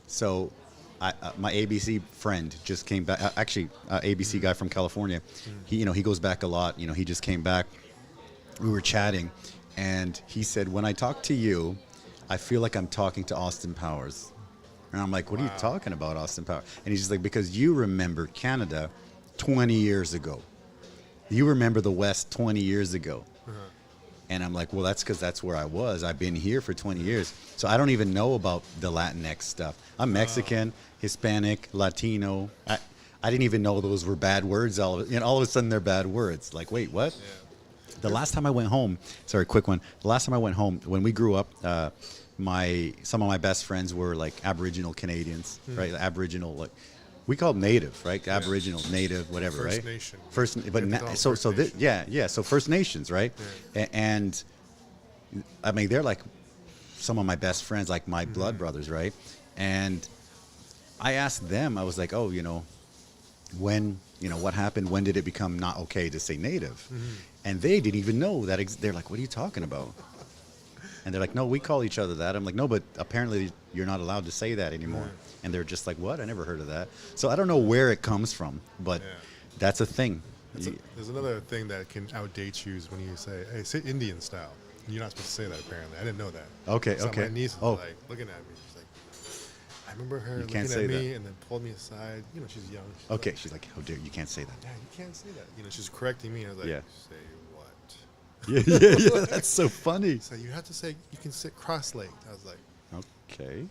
So my ABC friend just came back, actually, ABC guy from California. He goes back a lot. You know, he just came back. We were chatting, and he said, when I talk to you, I feel like I'm talking to Austin Powers. And I'm like, what are you talking about, Austin Powers? And he's just like, because you remember Canada 20 years ago. You remember the West 20 years ago. And I'm like, well, that's because that's where I was. I've been here for 20 years. So I don't even know about the Latinx stuff. I'm Mexican, Hispanic, Latino. I didn't even know those were bad words. All of a sudden, they're bad words. Like, wait, what? Yeah. The last time I went home, sorry, quick one. The last time I went home, when we grew up, some of my best friends were like Aboriginal Canadians, right? Aboriginal, like we call them native, right? Yeah. Aboriginal, native, whatever, First right? Nation. So First Nations, right? Yeah. And I mean, they're like some of my best friends, like my blood brothers, right? And I asked them, I was like, oh, when, what happened? When did it become not okay to say native? And they didn't even know that. They're like, what are you talking about? And they're like, no, we call each other that. I'm like, no, but apparently you're not allowed to say that anymore. And they're just like, what? I never heard of that. So I don't know where it comes from, but that's a thing. There's another thing that can outdate you is when you say, hey, say Indian style. You're not supposed to say that, apparently. I didn't know that. Okay, so okay. My niece was like looking at me. She's like, I remember her looking at me and then pulled me aside. She's young. She's like, how dare you can't say that. Yeah, you can't say that. She's correcting me. And I was like, say what? Yeah, that's so funny. So you have to say, you can sit cross-legged. I was like, okay.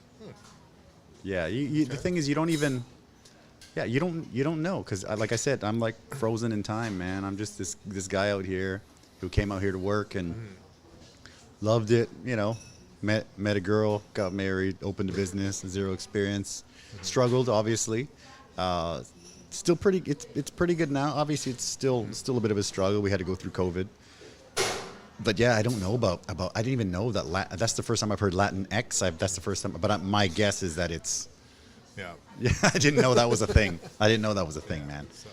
Yeah, the thing is, you don't even, you don't know. Because like I said, I'm like frozen in time, man. I'm just this guy out here who came out here to work and loved it, met a girl, got married, opened a business, zero experience, struggled, obviously. Still it's pretty good now. Obviously, it's still a bit of a struggle. We had to go through COVID. But yeah, I don't know about. I didn't even know that. That's the first time I've heard Latinx. That's the first time. But my guess is that it's. Yeah. I didn't know that was a thing. Man. So,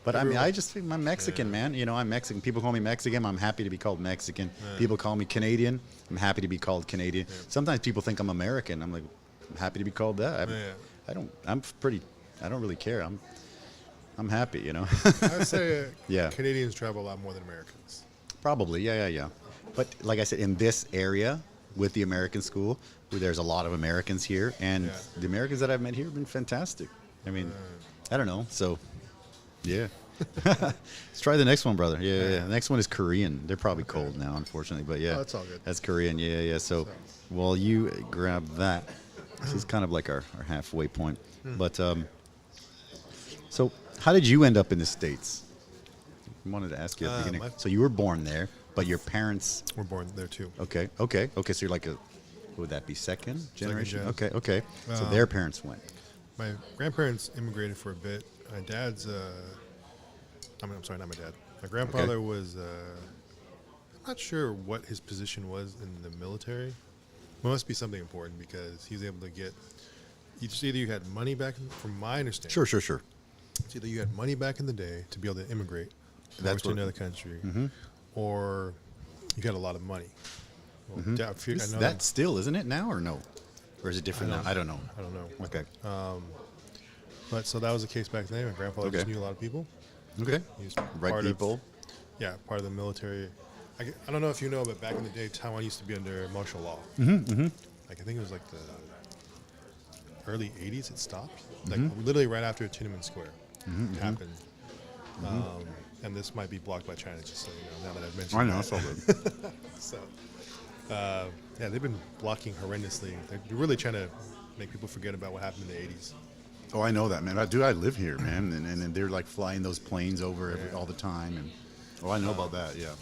but I'm Mexican, man. I'm Mexican. People call me Mexican. I'm happy to be called Mexican. People call me Canadian. I'm happy to be called Canadian. Sometimes people think I'm American. I'm like, I'm happy to be called that. I don't really care. I'm happy, I'd say Canadians travel a lot more than Americans. Probably, yeah. But like I said, in this area with the American school, where there's a lot of Americans here, and the Americans that I've met here have been fantastic. I mean, I don't know. So, yeah. Let's try the next one, brother. Yeah. The next one is Korean. They're probably cold now, unfortunately. But yeah, that's all good. That's Korean. Yeah. So, while you grab that, this is kind of like our halfway point. But so how did you end up in the States? I wanted to ask you at the beginning. So you were born there, but your parents were born there too. Okay. So you're like would that be second generation? Okay. So their parents went. My grandparents immigrated for a bit. My dad's, I'm sorry, not my dad. My grandfather was, I'm not sure what his position was in the military. It must be something important because he was able to get, either you had money back, from my understanding. Sure. It's either you had money back in the day to be able to immigrate to another country, or you had a lot of money. Well, that still, isn't it now or no? Or is it different now? I don't know. Okay. But so that was the case back then. My grandfather just knew a lot of people. Okay. He was right people. Part of the military. I don't know if you know, but back in the day, Taiwan used to be under martial law. Like I think it was like the early 80s it stopped. Like literally right after Tiananmen Square happened. And this might be blocked by China, just so you know, now that I've mentioned I know, it's all good. So, they've been blocking horrendously. They're really trying to make people forget about what happened in the 80s. Oh, I know that, man. I live here, man. And they're like flying those planes over all the time. And I know about that, yeah.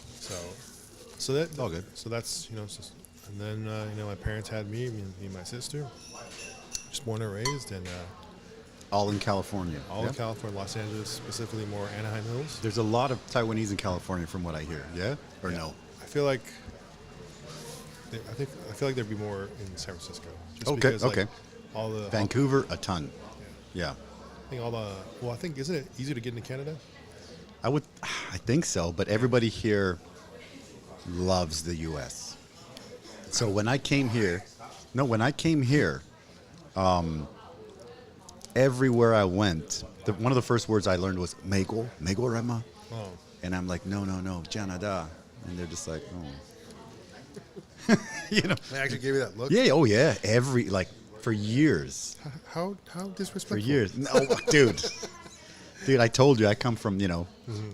So that's all good. So that's, and then, my parents had me and my sister. Just born and raised, and all in California. In California, Los Angeles, specifically more Anaheim Hills. There's a lot of Taiwanese in California, from what I hear. Yeah, or no? I feel like there'd be more in San Francisco. Just because, all the Vancouver, a ton. Yeah. I think isn't it easier to get into Canada? I think so, but everybody here loves the U.S. So when I came here, everywhere I went, one of the first words I learned was "Mego Rema," and I'm like, no, Canada, and they're just like, oh, They actually gave you that look. Yeah, for years. How disrespectful? For years, no, dude. I told you I come from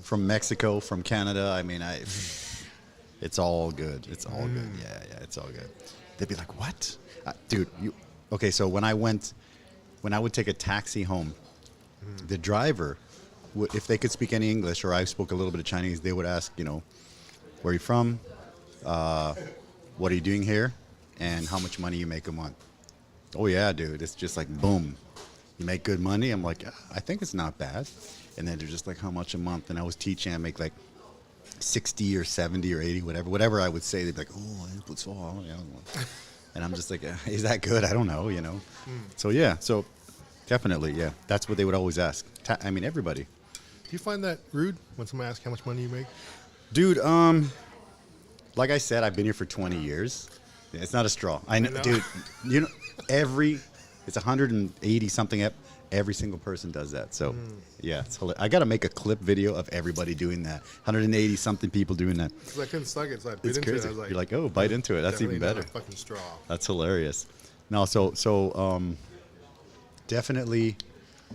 from Mexico, from Canada. I mean, it's all good. It's all good. Yeah, it's all good. They'd be like, what, dude? So when I would take a taxi home, the driver, if they could speak any English or I spoke a little bit of Chinese, they would ask, where are you from? What are you doing here? And how much money you make a month? Oh, yeah, dude. It's just like, boom. You make good money? I'm like, I think it's not bad. And then they're just like, how much a month? And I was teaching. I make like 60 or 70 or 80, whatever I would say, they'd be like, oh, what's wrong? And I'm just like, is that good? I don't know, you know. So yeah, so definitely, yeah, that's what they would always ask. I mean, everybody. Do you find that rude when someone asks how much money you make? Dude, like I said, I've been here for 20 years. Yeah, it's not a straw. I know, dude. You know, it's 180 something. Every single person does that. So, yeah, it's hilarious. I got to make a clip video of everybody doing that. 180 something people doing that. Because I couldn't suck it, so I bit It's into crazy. it. I was like, You're like, oh, bite into it. That's even better. Not a fucking straw. That's hilarious. No, so definitely.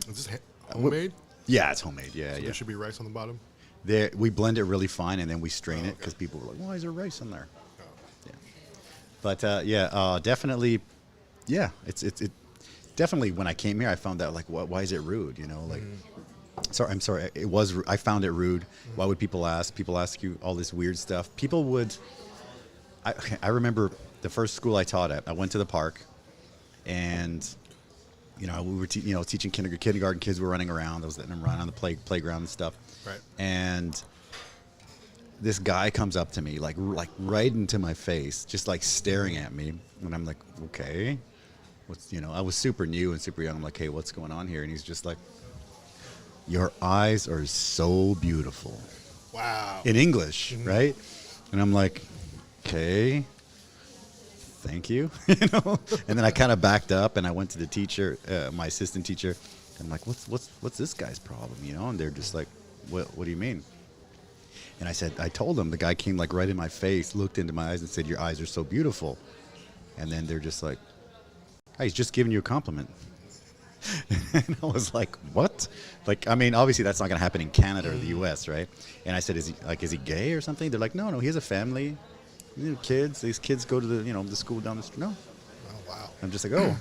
Is this homemade? Yeah, it's homemade. Yeah, So yeah. there should be rice on the bottom? We blend it really fine, and then we strain it because people were like, why is there rice in there? Oh. Yeah. But definitely, yeah. It definitely when I came here, I found out like, why is it rude? You know, like, sorry, I'm sorry. I found it rude. Why would people ask? People ask you all this weird stuff. People would. I remember the first school I taught at. I went to the park, and we were teaching kindergarten kids were running around. I was letting them run on the playground and stuff. Right. And this guy comes up to me, like right into my face, just like staring at me. And I'm like, okay, I was super new and super young. I'm like, hey, what's going on here? And he's just like, your eyes are so beautiful. Wow. In English, right? And I'm like, okay, thank you. And then I kind of backed up and I went to the teacher, my assistant teacher. I'm like, what's this guy's problem? And they're just like, what do you mean? And I told them, the guy came like right in my face, looked into my eyes and said, your eyes are so beautiful. And then they're just like, hey, he's just giving you a compliment. And I was like, what? Like, I mean, obviously that's not going to happen in Canada or the US, right? And I said, is he gay or something? They're like, no, he has a family, kids. These kids go to the school down the street. No. Oh, wow. I'm just like, oh.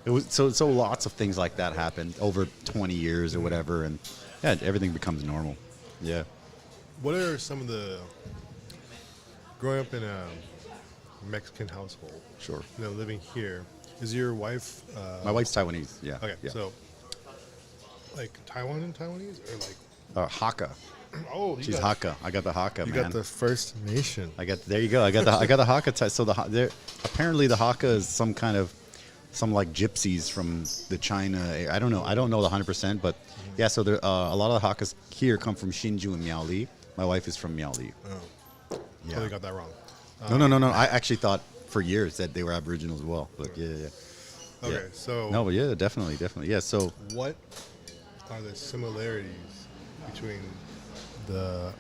It was so lots of things like that happened over 20 years or whatever, and yeah, everything becomes normal. Yeah. What are some of the growing up in a Mexican household? Sure. Living here. Is your wife? My wife's Taiwanese. Yeah. Okay. Yeah. So, like Taiwan and Taiwanese, or like? Hakka. Oh, She's Hakka. I got the Hakka, man. You got the First Nation. There you go. I got the Hakka. So apparently the Hakka is some like gypsies from the China. I don't know the 100%, but yeah. So there a lot of the Hakkas here come from Hsinchu and Miaoli. My wife is from Miaoli. Oh. Yeah. Totally got that wrong. No. I actually thought for years that they were Aboriginal as well. But yeah. Okay, yeah. so. No, but yeah, definitely. Yeah. So. What are the similarities between the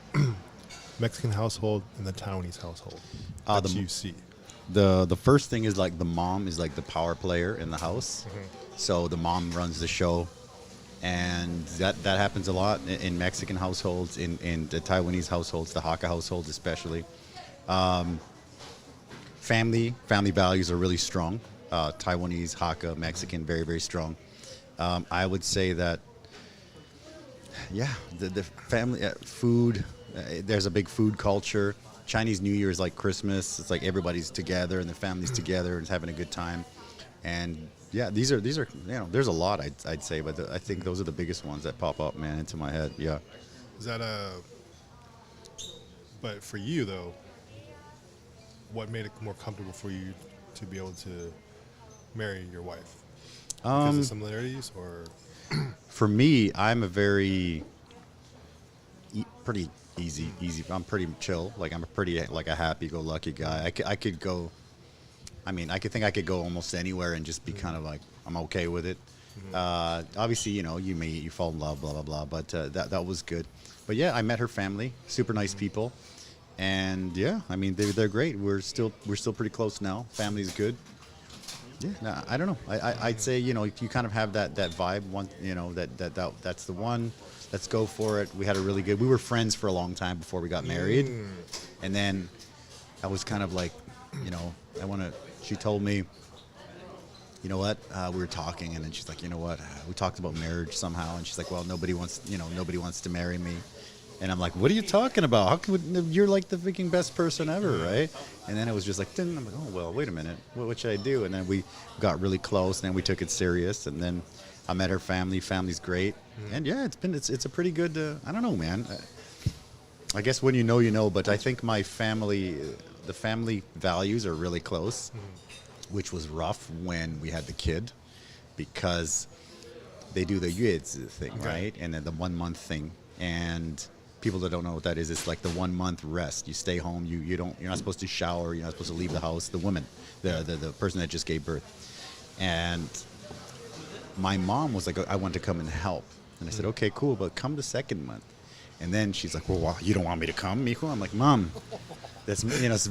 Mexican household and the Taiwanese household that you see? The first thing is like the mom is like the power player in the house. So the mom runs the show, and that happens a lot in Mexican households, in the Taiwanese households, the Hakka households especially. Family values are really strong. Taiwanese, Hakka, Mexican, very, very strong. I would say that, yeah, the family food. There's a big food culture. Chinese New Year is like Christmas. It's like everybody's together and the family's together and having a good time. And yeah, these are there's a lot I'd say, but I think those are the biggest ones that pop up, man, into my head. Yeah. Is that but for you though, what made it more comfortable for you to be able to marry your wife? Because of similarities, or? For me, I'm a very pretty easy. I'm pretty chill. Like I'm a pretty like a happy-go-lucky guy. I could go. I mean, I could go almost anywhere and just be kind of like I'm okay with it. Obviously, you fall in love, blah blah blah. But that was good. But yeah, I met her family. Super nice people, and yeah, I mean they're great. We're still pretty close now. Family's good. Yeah, no, I don't know. I'd say you kind of have that vibe. One, that's the one. Let's go for it. We had a really good. We were friends for a long time before we got married, and then I was kind of like, She told me, you know what? We were talking, and then she's like, you know what? We talked about marriage somehow, and she's like, well, nobody wants to marry me. And I'm like, what are you talking about? How could you're like the freaking best person ever, right? And then it was just like, I'm like, oh well, wait a minute, what should I do? And then we got really close, and then we took it serious, and then I met her family. Family's great, and yeah, it's a pretty good. I don't know, man. I guess when you know, you know. But I think my family, the family values are really close, which was rough when we had the kid, because they do the 月子 thing, right? And then the 1 month thing. And people that don't know what that is, it's like the 1 month rest. You stay home. You're not supposed to shower. You're not supposed to leave the house. The woman, the person that just gave birth. And my mom was like, I want to come and help. And I said, okay, cool, but come the 2nd month. And then she's like, well, you don't want me to come, mijo? I'm like, Mom, that's, it's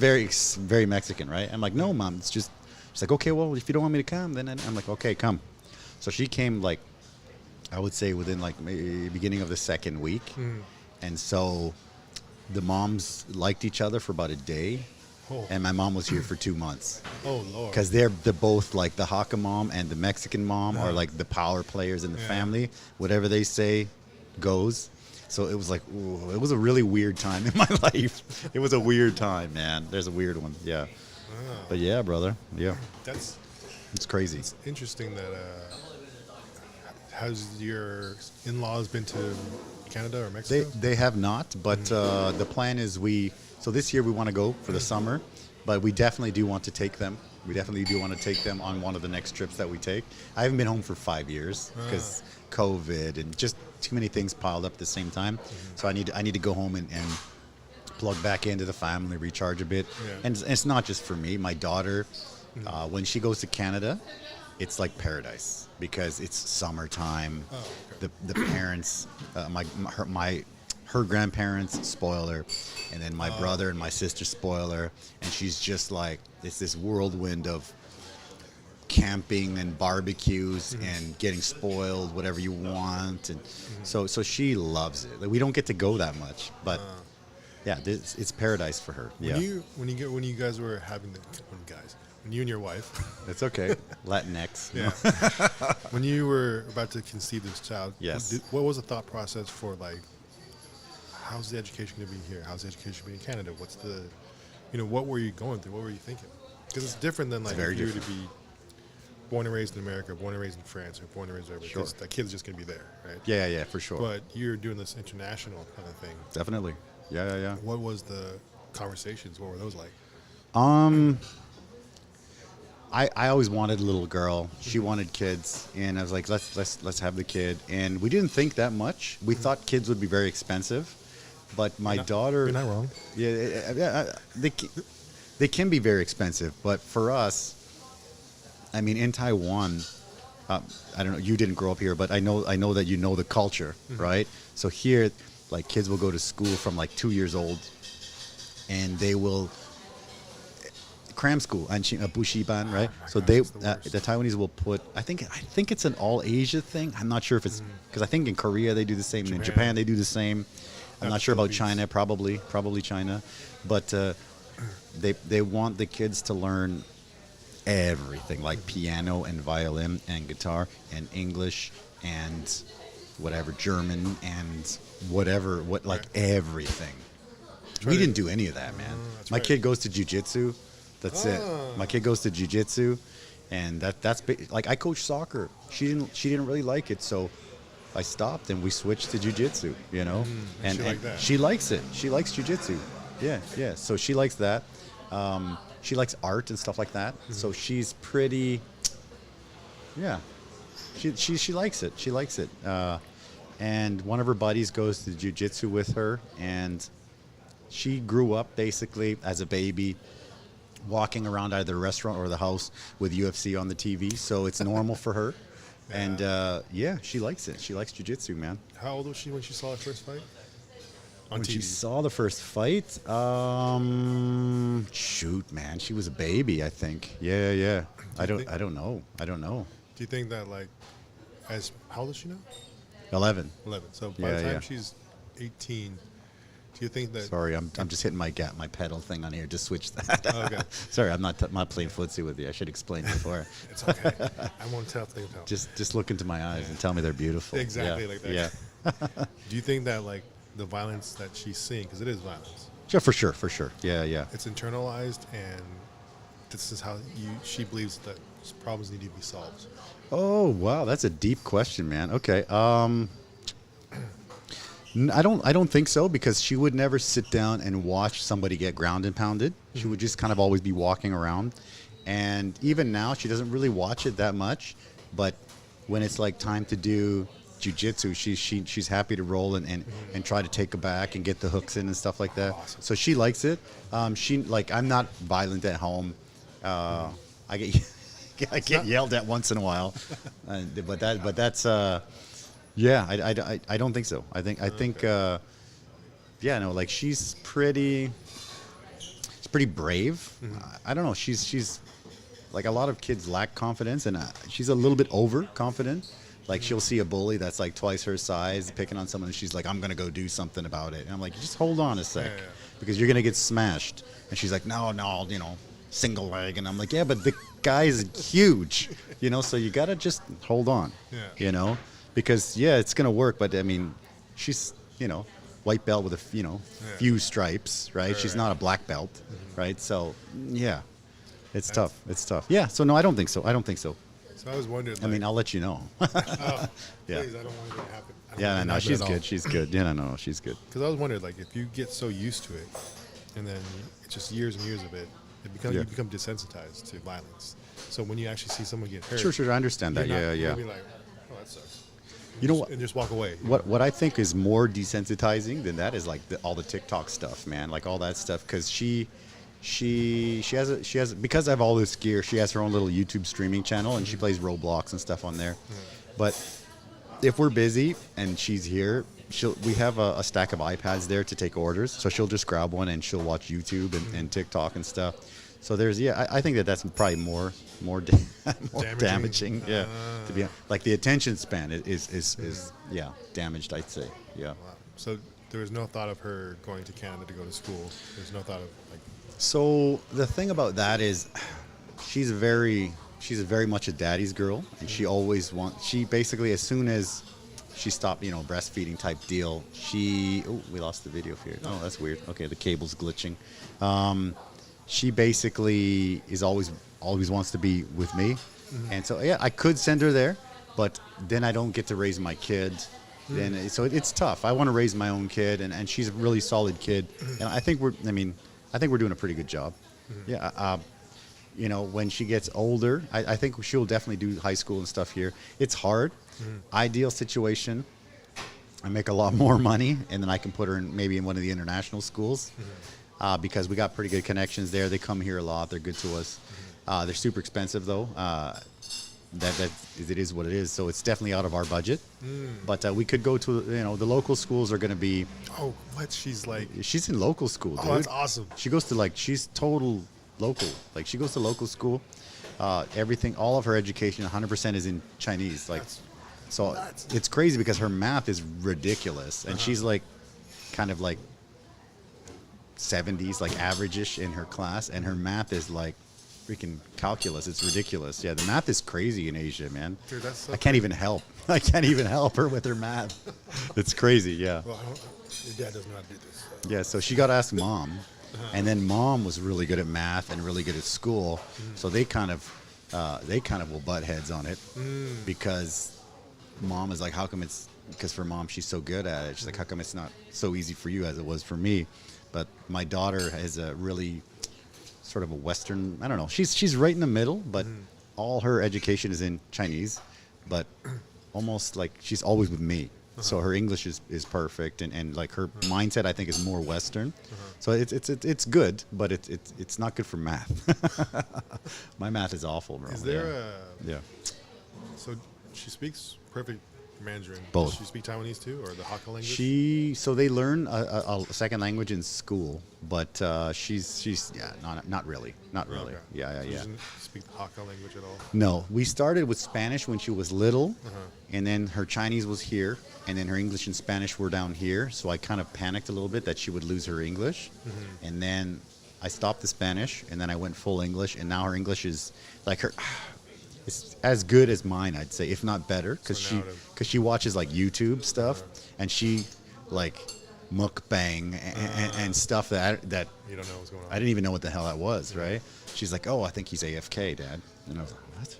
very Mexican, right? I'm like, no, Mom, it's just, she's like, okay, well, if you don't want me to come, then I'm like, okay, come. So she came, like, I would say within, like, maybe beginning of the 2nd week. And so the moms liked each other for about a day. And my mom was here for 2 months. Oh, Lord. Because they're both, like, the Hakka mom and the Mexican mom are, like, the power players in the family. Whatever they say goes. So it was like, ooh, it was a really weird time in my life. It was a weird time, man. There's a weird one, yeah. But yeah, brother, yeah. It's crazy. It's interesting that, has your in-laws been to Canada or Mexico? They have not, but the plan is so this year we want to go for the summer, but we definitely do want to take them. We definitely do want to take them on one of the next trips that we take. I haven't been home for 5 years because COVID and just too many things piled up at the same time. So I need to go home and plug back into the family, recharge a bit. And it's not just for me. My daughter, when she goes to Canada, it's like paradise because it's summertime. The parents, her grandparents spoil her, and then my brother and my sister spoil her, and she's just like, it's this whirlwind of camping and barbecues and getting spoiled, whatever you want, and so she loves it. Like, we don't get to go that much, but yeah, it's paradise for her. When you guys were having when you and your wife, it's okay, Latinx. Yeah. When you were about to conceive this child, yes, what was the thought process for, like, how's the education going to be here? How's the education going to be in Canada? What's the, what were you going through? What were you thinking? Because it's different than, like, if you were to be born and raised in America, born and raised in France, or born and raised wherever. Sure. That kid's just going to be there, right? Yeah, for sure. But you're doing this international kind of thing. Definitely. Yeah. What was the conversations? What were those like? I always wanted a little girl. She wanted kids, and I was like, let's have the kid. And we didn't think that much. We thought kids would be very expensive, but my daughter. You're not wrong. Yeah, they can be very expensive, but for us, I mean, in Taiwan, I don't know. You didn't grow up here, but I know that you know the culture, right? So here, like, kids will go to school from like 2 years old, and they will cram school and bushiban, right? So God, the Taiwanese will put. I think it's an all Asia thing. I'm not sure if it's because I think in Korea they do the same, and in Japan they do the same. I'm not sure about China. Probably China, but they want the kids to learn everything, like piano and violin and guitar and English and whatever, German and whatever, everything. We didn't do any of that, man. My kid goes to jiu-jitsu. That's it. My kid goes to jiu-jitsu, and that's like, I coach soccer. She didn't really like it, so I stopped and we switched to jiu-jitsu, and she likes it. She likes jiu-jitsu. Yeah. So she likes that. She likes art and stuff like that. So she's pretty, she likes it. She likes it. And one of her buddies goes to jiu-jitsu with her, and she grew up basically as a baby walking around either the restaurant or the house with UFC on the TV. So it's normal for her. And she likes it. She likes jiu-jitsu, man. How old was she when she saw her first fight? When she saw the first fight, shoot, man, she was a baby, I think. Yeah. I don't know. Do you think that, like, how old is she now? 11. So by the time she's 18, do you think that? Sorry, I'm just hitting my pedal thing on here. Just switch that. Oh, okay. Sorry, I'm not playing footsie with you. I should explain before. It's okay. I won't tell. Just look into my eyes and tell me they're beautiful. Exactly like that. Yeah. Do you think that, like, the violence that she's seeing, because it is violence? Yeah, for sure. Yeah. It's internalized, and this is how she believes that problems need to be solved. Oh, wow, that's a deep question, man. Okay. I don't think so, because she would never sit down and watch somebody get ground and pounded. She would just kind of always be walking around. And even now, she doesn't really watch it that much. But when it's like time to do jiu-jitsu, she's happy to roll and try to take a back and get the hooks in and stuff like that. Awesome. So she likes it. I'm not violent at home. I get yelled at once in a while, but that's yeah. I don't think so. I think like she's pretty brave. I don't know. She's like, a lot of kids lack confidence, and she's a little bit overconfident. Like, she'll see a bully that's like twice her size picking on someone, and she's like, I'm gonna go do something about it. And I'm like, just hold on a sec, because you're gonna get smashed. And she's like, no, single leg. And I'm like, yeah, but the guy is huge, so you gotta just hold on, because it's gonna work. But I mean, she's white belt with a few stripes, right? She's not a black belt, right? So it's tough. Yeah. So no, I don't think so. So I was wondering. I mean, I'll let you know. Please, I don't want it to happen. Yeah, no, she's good. She's good. Yeah, no, she's good. Because I was wondering, like, if you get so used to it, and then it's just years and years of it, you become desensitized to violence. So when you actually see someone get hurt, sure, I understand that. You'll Yeah. be like, oh, that sucks. And just walk away. What I think is more desensitizing than that is like all the TikTok stuff, man. Like all that stuff, because she has because I have all this gear. She has her own little YouTube streaming channel, and she plays Roblox and stuff on there. But if we're busy and she's here, we have a stack of iPads there to take orders. So she'll just grab one and she'll watch YouTube and TikTok and stuff. So there's I think that's probably more damaging. Yeah, to be like the attention span is damaged, I'd say. Yeah. Wow. So there was no thought of her going to Canada to go to school. There's no thought of like. So the thing about that is, she's very much a daddy's girl, and she basically, as soon as she stopped, breastfeeding type deal, we lost the video here. Oh, that's weird. Okay, the cable's glitching. She basically is always wants to be with me, and so I could send her there, but then I don't get to raise my kid. Then so it's tough. I want to raise my own kid, and she's a really solid kid, and I think we're doing a pretty good job. Yeah. When she gets older, I think she'll definitely do high school and stuff here. It's hard. Ideal situation, I make a lot more money, and then I can put her maybe in one of the international schools, because we got pretty good connections there. They come here a lot. They're good to us. They're super expensive though. It is what it is. So it's definitely out of our budget. But we could go to the local schools are going to be. Oh, what? She's in local school, dude. Oh, that's awesome. She goes to she's total local. Like she goes to local school. Everything, all of her education, 100% is in Chinese. So it's crazy because her math is ridiculous, and she's kind of 70s, average-ish in her class, and her math is freaking calculus. It's ridiculous. Yeah, the math is crazy in Asia, man. Dude, that's so I can't even help. I can't even help her with her math. It's crazy. Yeah. Well, your dad doesn't know how to do this. So. Yeah. So she got to ask mom, and then mom was really good at math and really good at school. So they kind of will butt heads on it because mom is like, how come it's? Because for mom, she's so good at it. She's like, how come it's not so easy for you as it was for me? But my daughter has a really sort of a Western, I don't know. She's right in the middle, but all her education is in Chinese, but almost she's always with me. So her English is perfect, and her mindset I think is more Western. So it's good, but it's not good for math. My math is awful, bro. Is there yeah. So she speaks perfect Mandarin. Both. Does she speak Taiwanese too, or the Hakka language? So they learn a second language in school, but she's not really. Okay. Yeah. She doesn't speak the Hakka language at all? No, we started with Spanish when she was little, and then her Chinese was here, and then her English and Spanish were down here. So I kind of panicked a little bit that she would lose her English, and then I stopped the Spanish, and then I went full English, and now her English is it's as good as mine, I'd say, if not better, because she watches YouTube stuff, and she mukbang and stuff that you don't know what's going on. I didn't even know what the hell that was, right? She's like, oh, I think he's AFK, Dad, and I was like, what?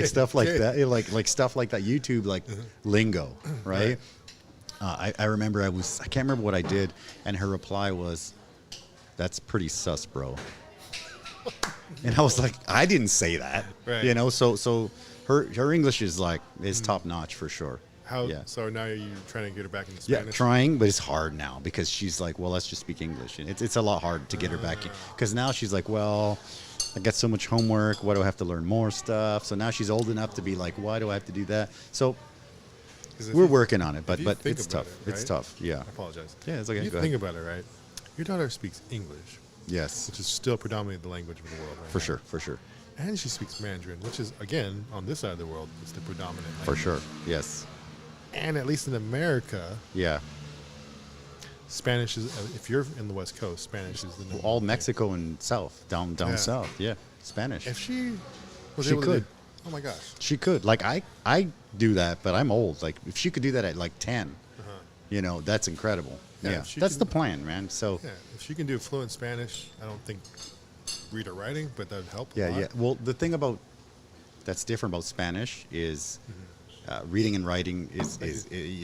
Stuff like that, like stuff like that YouTube lingo, right? I remember I can't remember what I did, and her reply was, "That's pretty sus, bro." And I was like, I didn't say that, Right. you know. So her English is top notch for sure. How? Yeah. So now you're trying to get her back into Yeah, Spanish. trying, but it's hard now because she's like, well, let's just speak English, and it's a lot hard to get her back in because now she's like, well, I got so much homework. Why do I have to learn more stuff? So now she's old enough to be like, why do I have to do that? So we're working on it, but it's tough. It's tough. Yeah. I apologize. Yeah, it's okay. If you Go think ahead. about it, right? Your daughter speaks English, Yes, which is still predominantly the language of the world, right? for now. sure, for sure, And she speaks Mandarin, which is, again, on this side of the world, it's the predominant language. for sure. Yes. And at least in America, Yeah. Spanish is, if you're in the West Coast, Spanish is the number All one Mexico and south, down Yeah. south. Yeah, Spanish. thing. If she was She able could. to do, oh my gosh. She could. Like I do that, but I'm old. Like if she could do that at like 10, you know, that's incredible. Yeah, Yeah, if she that's can- the plan, man. So Yeah, if she can do fluent Spanish, I don't think read or writing, but that would help a yeah, lot. yeah. Well, the thing about that's different about Spanish is reading and writing is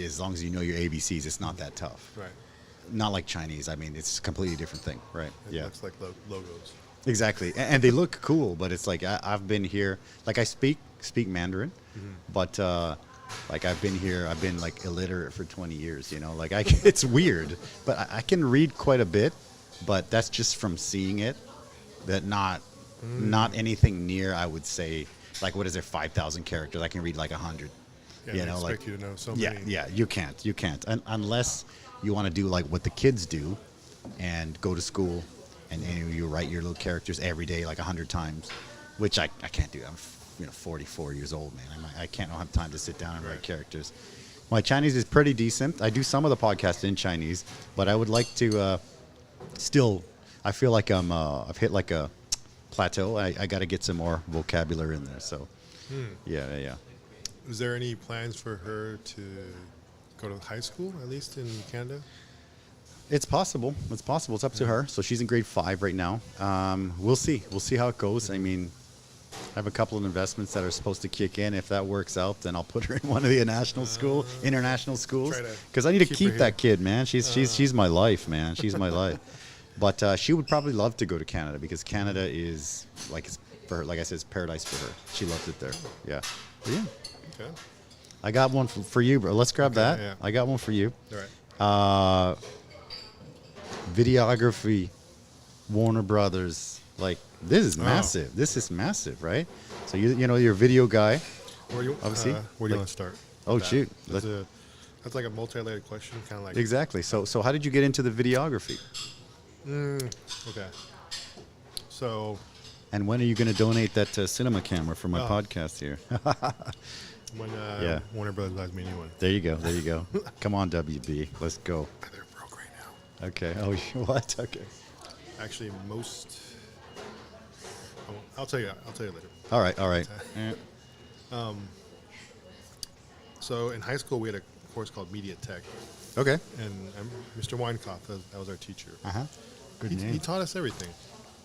as long as you know your ABCs, it's not that tough. Right. Not like Chinese. I mean, it's a completely different thing, right? It Yeah. looks like logos. Exactly, and they look cool, but it's like I've been here. Like I speak Mandarin, but like I've been like illiterate for 20 years. You know, like it's weird, but I can read quite a bit, but that's just from seeing it. That not anything near. I would say like what is there 5,000 characters? I can read like 100. Yeah, You they know, expect like you to know so yeah, many. yeah. You can't, unless you want to do like what the kids do, and go to school, and you write your little characters every day like 100 times, which I can't do. I'm 44 years old, man. I can't have time to sit down and write characters. My Chinese is pretty decent. I do some of the podcasts in Chinese, but I would like to still. I feel like I've hit like a plateau. I got to get some more vocabulary in there. So yeah. Is there any plans for her to go to high school, at least in Canada? It's possible. It's up to her. So she's in grade 5 right now. We'll see. We'll see how it goes. I mean, I have a couple of investments that are supposed to kick in. If that works out, then I'll put her in one of the international schools. Try to Because I need to keep her keep here. that kid, man. She's my life, man. She's my life. But she would probably love to go to Canada because Canada is like for her, like I said, it's paradise for her. She loves it there. Yeah. But yeah. Okay. I got one for you, bro. Let's grab that. yeah. I got one for you. All right. Videography, Warner Brothers. Like this is massive. This is massive, right? So you know you're a video guy. Where do you, Obviously, where do you want to start? Oh, with that? shoot. That's like a multi-layered question, kind of like. Exactly. So how did you get into the videography? Okay. So And when are you going to donate that cinema camera for my Oh. podcast here? when Yeah. Warner Brothers buys me a new one. There you go. Come on, WB. Let's go. They're broke right now. Okay. Oh, what? Okay. Actually, most. I'll tell you later. All right. So in high school, we had a course called Media Tech, Okay. and Mr. Weinkoff, that was our teacher. Good He name. taught us everything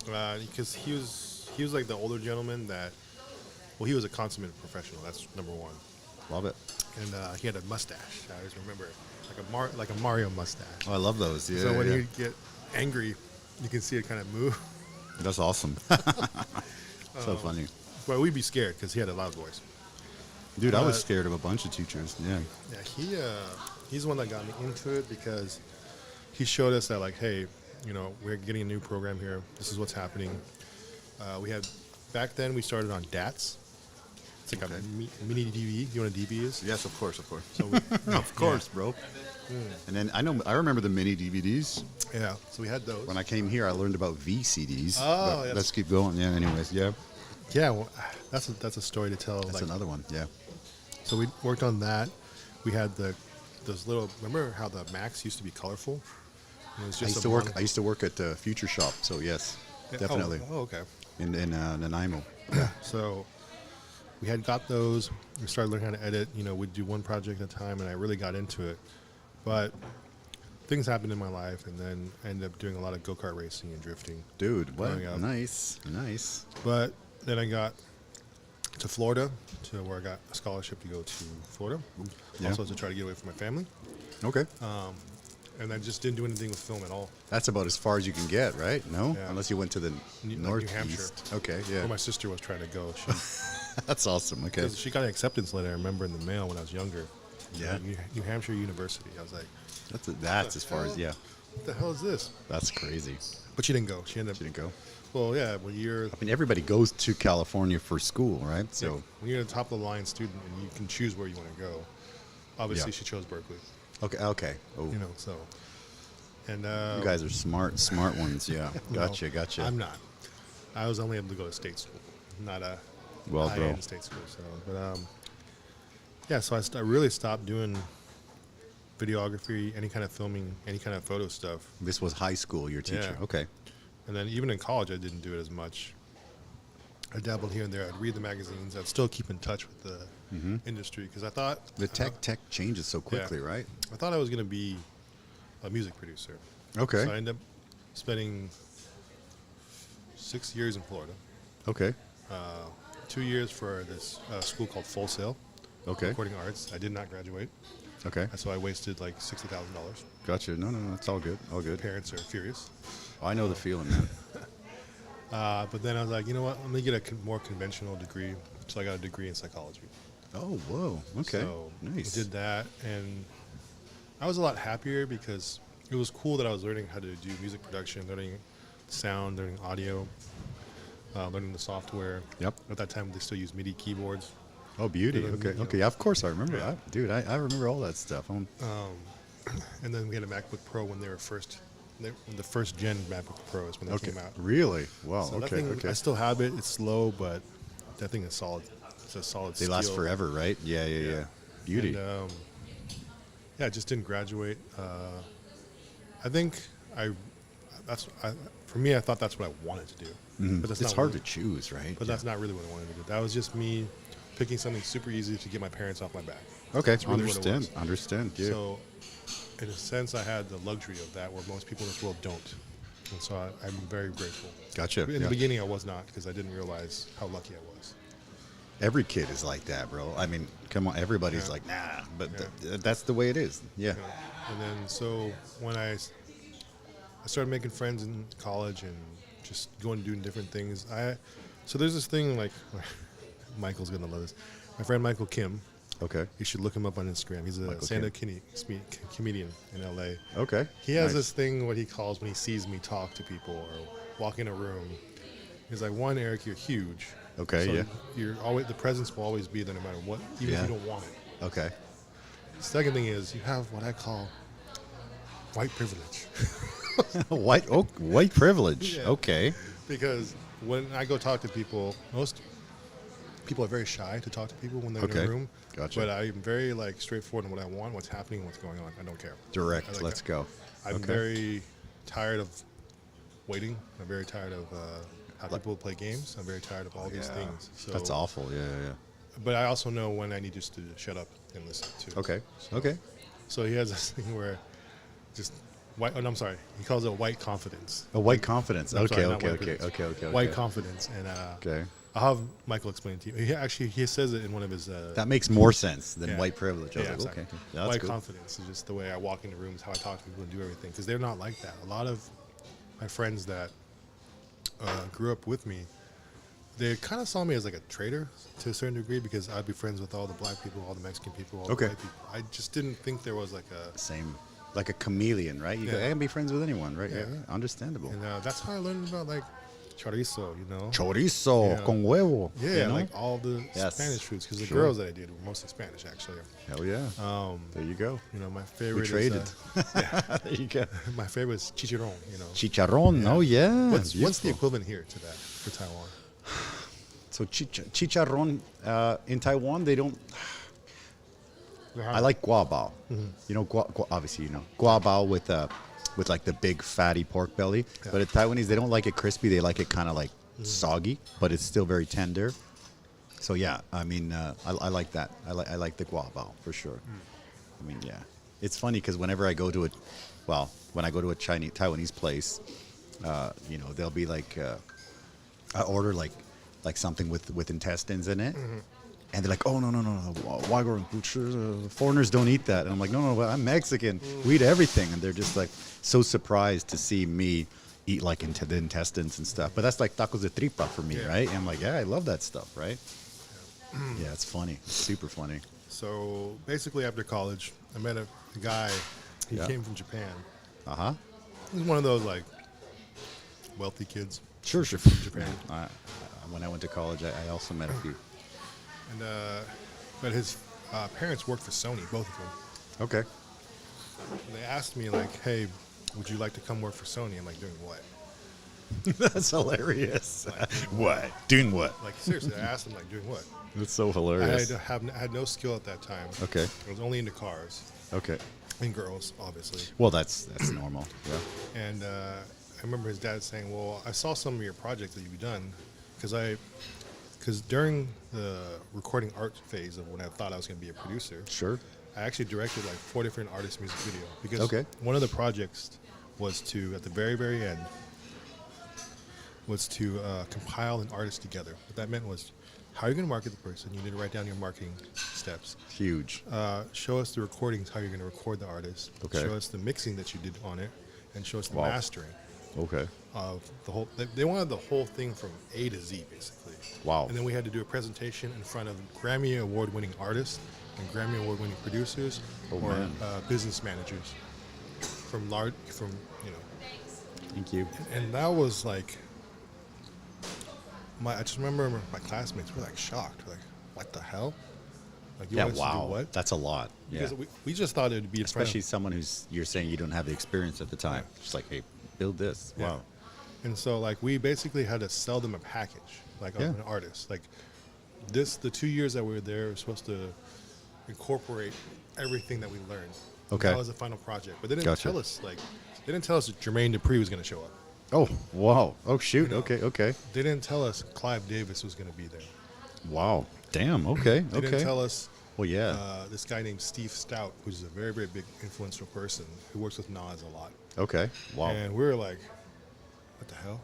because he was like the older gentleman that. Well, he was a consummate professional. That's number one. Love it. And he had a mustache. I always remember it, like a Mario mustache. Oh, I love those. Yeah. So when yeah. he'd get angry, you can see it kind of move. That's awesome. So funny. But we'd be scared because he had a loud voice. Dude, I was scared of a bunch of teachers. Yeah. Yeah, he's the one that got me into it because he showed us that, like, hey, we're getting a new program here. This is what's happening. We had back then we started on DATs. It's like a mini DV. You know what a DV is? Yes, of course. So we, Of course, bro. And then I remember the mini DVDs. yeah. So we had those. When I came here, I learned about VCDs. Oh, but yes. let's keep going. Yeah. Anyways, yeah. Yeah, well, that's a story to tell. That's like, another one. Yeah. So we worked on that. We had those little. Remember how the Macs used to be colorful? It was I just used a to work. mono- I used to work at Future Shop. So yes, Yeah, definitely Oh, okay. in Nanaimo. So we had got those. We started learning how to edit. We'd do one project at a time, and I really got into it. But things happened in my life, and then I ended up doing a lot of go-kart racing and drifting. Dude, what? Growing up. Nice. But then I got to Florida, to where I got a scholarship to go to Florida, Yeah. also to try to get away from my family. Okay. And I just didn't do anything with film at all. That's about as far as you can get, right? No? Yeah. Unless you went to the northeast. Hampshire. Okay, yeah. Where my sister was trying to go. That's awesome. Okay. She got an acceptance letter, I remember, in the mail when I was younger. Yeah. New Hampshire University. I was like, That's as far as, yeah. what the hell is this? That's crazy. But she didn't go. She Didn't go? Well, yeah, when you're I mean, everybody goes to California for school, right? So when you're a top of the line student and you can choose where you want to go, obviously Yeah. she chose Berkeley. okay. Oh, You know, so and you guys are smart ones. Yeah. Gotcha. I'm not. I was only able to go to state school, not a Well, bro. high-end state school. So, but yeah, so I really stopped doing videography, any kind of filming, any kind of photo stuff. This was high school, your teacher. Yeah. Okay. And then even in college, I didn't do it as much. I dabbled here and there. I'd read the magazines. I'd still keep in touch with the industry because I thought The tech changes so quickly, right? I thought I was going to be a music producer. Okay. So I ended up spending 6 years in Florida. Okay. 2 years for this school called Full Sail, Okay. Recording Arts. I did not graduate, Okay. so I wasted like $60,000. Gotcha. No, it's all good. All good. Parents are furious. I know the feeling, man. But then I was like, you know what? I'm going to get a more conventional degree. So I got a degree in psychology. Oh, whoa. Okay. So Nice. I did that, and I was a lot happier because it was cool that I was learning how to do music production, learning sound, learning audio, learning the software. Yep. At that time, they still use MIDI keyboards. Oh, beauty. And then, Okay. you know, Okay. Yeah, of course I remember Yeah. that. Dude, I remember all that stuff. And then we had a MacBook Pro when they were when the first gen MacBook Pros when they Okay. came out. Really? Wow. So that okay. thing, Okay. I still have it. It's slow, but that thing is solid. It's a solid. They last steel. forever, right? Yeah. Beauty. And, yeah, I just didn't graduate. I think for me, I thought that's what I wanted to do. But that's It's not hard really, to choose, right? But that's not really what I wanted to do. That was just me picking something super easy to get my parents off my back. Okay. That's really what it Understand. was. Understand. Yeah. So, in a sense, I had the luxury of that, where most people in this world don't. And so I'm very grateful. Gotcha. In Yeah. the beginning, I was not, because I didn't realize how lucky I was. Every kid is like that, bro. I mean, come on. Everybody's Yeah. like, nah. But Yeah. that's the way it is. Yeah. And then so when I started making friends in college and just going and doing different things, so there's this thing like Michael's gonna love this. My friend Michael Kim, Okay. you should look him up on Instagram. He's a Michael stand-up comedian in LA. Okay. He has Nice. this thing what he calls when he sees me talk to people or walk in a room. He's like, one, Eric, you're huge. Okay, So yeah. You're always, the presence will always be there no matter what, even Yeah. if you don't want it. Okay. Second thing is you have what I call white privilege. white privilege. Yeah. Okay. Because when I go talk to people, most people are very shy to talk to people when they're in Okay. a room. Gotcha. But I'm very straightforward in what I want, what's happening, what's going on. I don't care. Direct. I like Let's that. go. I'm Okay. very tired of waiting. I'm very tired of how people play games. I'm very tired of all these Yeah. things. So, That's awful. Yeah. But I also know when I need just to shut up and listen too. Okay. So, Okay. So he has this thing where just white. Oh, no, I'm sorry. He calls it white confidence. A white confidence. I'm sorry, Okay. not white privilege. Okay. White confidence, and Okay. I'll have Michael explain it to you. He says it in one of his. That makes more sense than Yeah. white privilege. I was Yeah, like, exactly. okay. Yeah, that's White good. confidence is just the way I walk into rooms, how I talk to people and do everything. Because they're not like that. A lot of my friends that grew up with me, they kind of saw me as like a traitor to a certain degree because I'd be friends with all the black people, all the Mexican people, all Okay. the white people. I just didn't think there was like a... Same. Like a chameleon, right? You Yeah. can be friends with anyone, right? Yeah. Yeah. Understandable. And that's how I learned about like chorizo, you know? Chorizo Yeah. con huevo. Yeah, you know? like all the Yes. Spanish foods. Because the Sure. girls that I did were mostly Spanish, actually. Hell yeah. There you go. You know, my We favorite traded. is... There you go. my favorite is chicharron, you know? Chicharron. Oh yeah. What's the Beautiful. equivalent here to that for Taiwan? So chicharron in Taiwan they don't. I like guabao. You know, obviously you know guabao with like the big fatty pork belly. Yeah. But at Taiwanese they don't like it crispy. They like it kind of like soggy, but it's still very tender. So yeah, I mean I like that. I like the guabao for sure. I mean yeah, it's funny because whenever I go to when I go to a Taiwanese place, you know they'll be like I order like something with intestines in it. And they're like, oh, no, foreigners don't eat that. And I'm like, no, I'm Mexican. We eat everything. And they're just like so surprised to see me eat like into the intestines and stuff. But that's like tacos de tripa for me, right? And I'm like, yeah, I love that stuff, right? Yeah, it's funny. It's super funny. So basically after college, I met a guy. He came from Japan. Uh-huh. He's one of those like wealthy kids. Sure. From Japan. When I went to college, I also met a few. And but his parents worked for Sony, both of them. Okay. And they asked me like, "Hey, would you like to come work for Sony?" I'm like, "Doing what?" That's hilarious. Like, what? Doing what? Like seriously, I asked him like, "Doing what?" That's so hilarious. I had no skill at that time. Okay. I was only into cars. Okay. And girls, obviously. Well, that's normal. Yeah. And I remember his dad saying, "Well, I saw some of your projects that you've done, because during the recording art phase of when I thought I was going to be a producer, Sure. I actually directed like 4 different artist music videos. Because one of the projects was to, at the very, very end, was to compile an artist together. What that meant was, how are you going to market the person? You need to write down your marketing steps. Huge. Show us the recordings, how you're going to record the artist. Okay. Show us the mixing that you did on it, and show us the Wow. mastering. Okay. Of the whole, they wanted the whole thing from A to Z, basically. Wow. And then we had to do a presentation in front of Grammy Award-winning artists and Grammy Award-winning producers business managers from Thank you. And that was like, I just remember my classmates were like shocked, like, what the hell? Like, you want us to do what? That's a lot. Yeah. Because we just thought it would be Especially someone you're saying you don't have the experience at the time. Yeah. Just like, hey, build this. Yeah. Wow. And so like we basically had to sell them a package, like of an artist. Like the 2 years that we were there, we were supposed to incorporate everything that we learned. Okay. That was the final project. But they didn't tell us that Jermaine Dupri was going to show up. Oh, wow. Oh, shoot. You know, Okay. They didn't tell us Clive Davis was going to be there. Wow. Damn. Okay. They didn't tell us this guy named Steve Stout, who's a very, very big influential person who works with Nas a lot. Okay. Wow. And we were like, what the hell?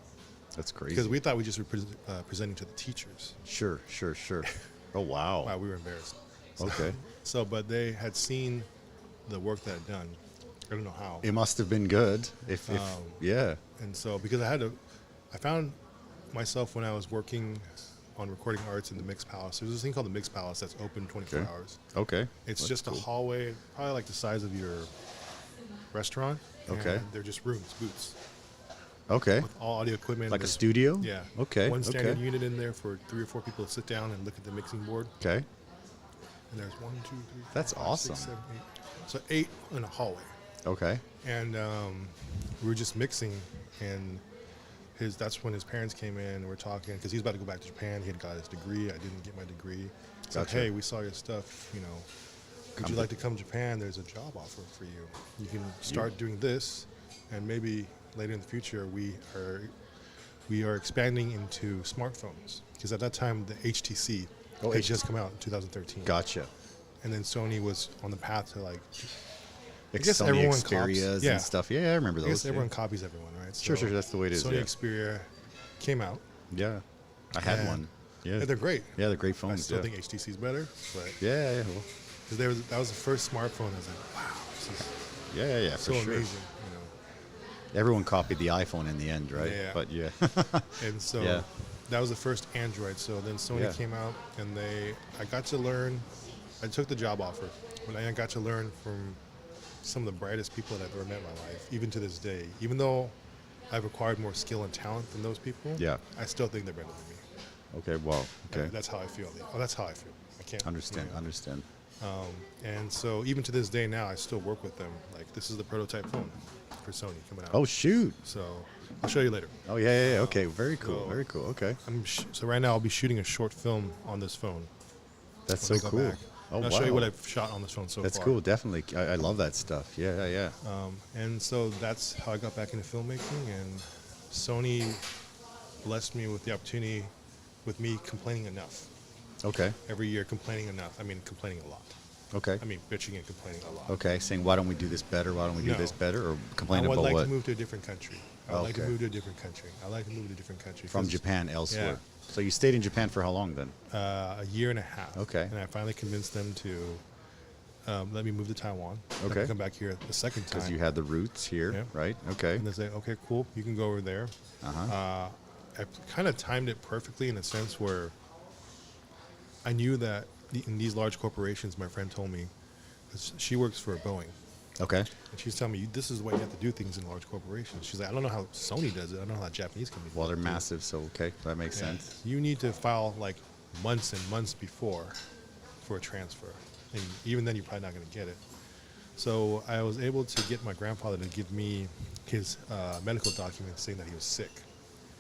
That's crazy. Because we thought we just were presenting to the teachers. Sure. Oh, wow. Wow, we were embarrassed. Okay. But they had seen the work that I'd done. I don't know how. It must have been good. If And so, because I found myself when I was working on recording arts in the Mix Palace. There's this thing called the Mix Palace that's open 24 hours. Okay. It's That's just cool. a hallway, probably like the size of your restaurant. Okay. And they're just rooms, booths. Okay. With all audio equipment. Like a studio? Yeah. Okay. One standard unit in there for 3 or 4 people to sit down and look at the mixing board. Okay. And there's 1, 2, 3, 4, That's 5, awesome. 6, 7, 8. So 8 in a hallway. Okay. And we were just mixing, and that's when his parents came in and we're talking, because he was about to go back to Japan. He had got his degree. I didn't get my degree. So, Gotcha. hey, we saw your stuff, would you like to come to Japan? There's a job offer for you. You can start doing this, and maybe later in the future we are expanding into smartphones, because at that time the HTC had just come out in 2013. Gotcha. And then Sony was on the path to like, I guess Sony everyone Xperias copies. and stuff. Yeah, I remember those. I guess everyone copies everyone, right? Sure, that's the way it is. Sony Xperia came out. Yeah. I had And one. Yeah. they're great. Yeah, they're great I phones. still think HTC's better, but Yeah. Well, because that was the first smartphone. I was like, wow, this is yeah, so for sure. amazing, Everyone copied the iPhone in the end, right? Yeah. But yeah. And so Yeah. that was the first Android. So then Sony came out, and I got to learn. I took the job offer, but I got to learn from some of the brightest people that I've ever met in my life, even to this day. Even though I've acquired more skill and talent than those people, I still think they're better than me. Okay, well, okay. That's how I feel. That's how I feel. I can't Understand. And so even to this day now, I still work with them. Like, this is the prototype phone for Sony coming out. Oh, shoot. So I'll show you later. Oh, yeah. Okay, very cool. So- Very cool. Okay. So right now I'll be shooting a short film on this phone. That's so when I go cool. back. Oh, And I'll wow. show you what I've shot on this phone so That's far. cool. Definitely. I love that stuff. Yeah. And so that's how I got back into filmmaking, and Sony blessed me with the opportunity with me complaining enough. Okay. Every year complaining enough. I mean, complaining a lot. Okay. I mean, bitching and complaining a lot. Okay, saying why don't we do this better? Why don't we do No. this better? Or I complaining would about like what? to move to a different country. I would like to Okay. move to a different country. I like to move to a different country. From 'cause, Japan elsewhere. Yeah. So you stayed in Japan for how long then? A year and a half. Okay. And I finally convinced them to let me move to Taiwan. Let Okay. me come back here the second time. Because you had the roots here, Yeah. right? Okay. And they say, okay, cool, you can go over there. Uh-huh. I kind of timed it perfectly in a sense where I knew that in these large corporations, my friend told me, 'cause she works for Boeing, Okay. and she's telling me, this is the way you have to do things in large corporations. She's like, I don't know how Sony does it. I don't know how Japanese companies Well, do they're it. massive, so okay, that makes Yeah. sense. You need to file like months and months before for a transfer. And even then, you're probably not going to get it. So I was able to get my grandfather to give me his medical documents saying that he was sick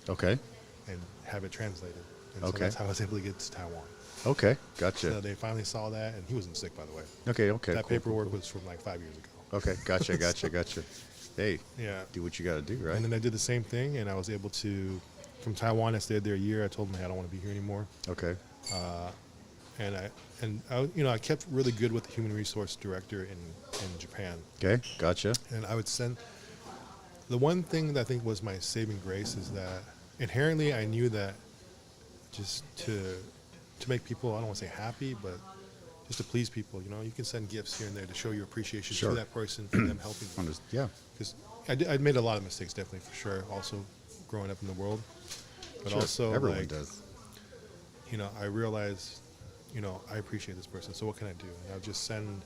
Okay. and have it translated. And so Okay. that's how I was able to get to Taiwan. Okay. Gotcha. So they finally saw that, and he wasn't sick, by the way. Okay. Okay. That cool, paperwork cool, cool. was from like 5 years ago. Okay. Gotcha. Gotcha. Hey, Yeah. do what you got to do, right? And then I did the same thing, and I was able to, from Taiwan, I stayed there a year. I told them, hey, I don't want to be here anymore. Okay. And I kept really good with the human resource director in Japan. Okay. Gotcha. And I would send, the one thing that I think was my saving grace is that inherently I knew that just to make people, I don't want to say happy, but just to please people, you can send gifts here and there to show your appreciation Sure. to that person for them helping you. Yeah. Because I'd made a lot of mistakes, definitely, for sure, also growing up in the world. But Sure. also, Everyone like, does. I realized, I appreciate this person, so what can I do? And I would just send,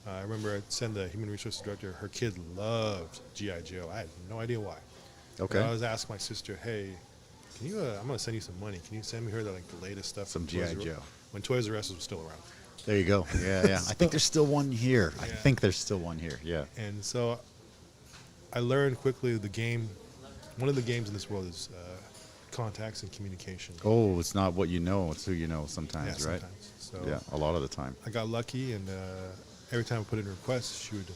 I remember I'd send the human resources director, her kid loved G.I. Joe. I had no idea why. Okay. But I always ask my sister, hey, can you, I'm going to send you some money. Can you send me her the latest stuff? Some from Toys G.I. R Us?" Joe. When Toys R Us was still around. There you go. Yeah. I think there's still one here. I Yeah. think there's still one here. Yeah. And so I learned quickly one of the games in this world is contacts and communication. Oh, it's not what you know, it's who you know sometimes, right? Sometimes. So Yeah, a lot of the time. I got lucky, and every time I put in a request, she would,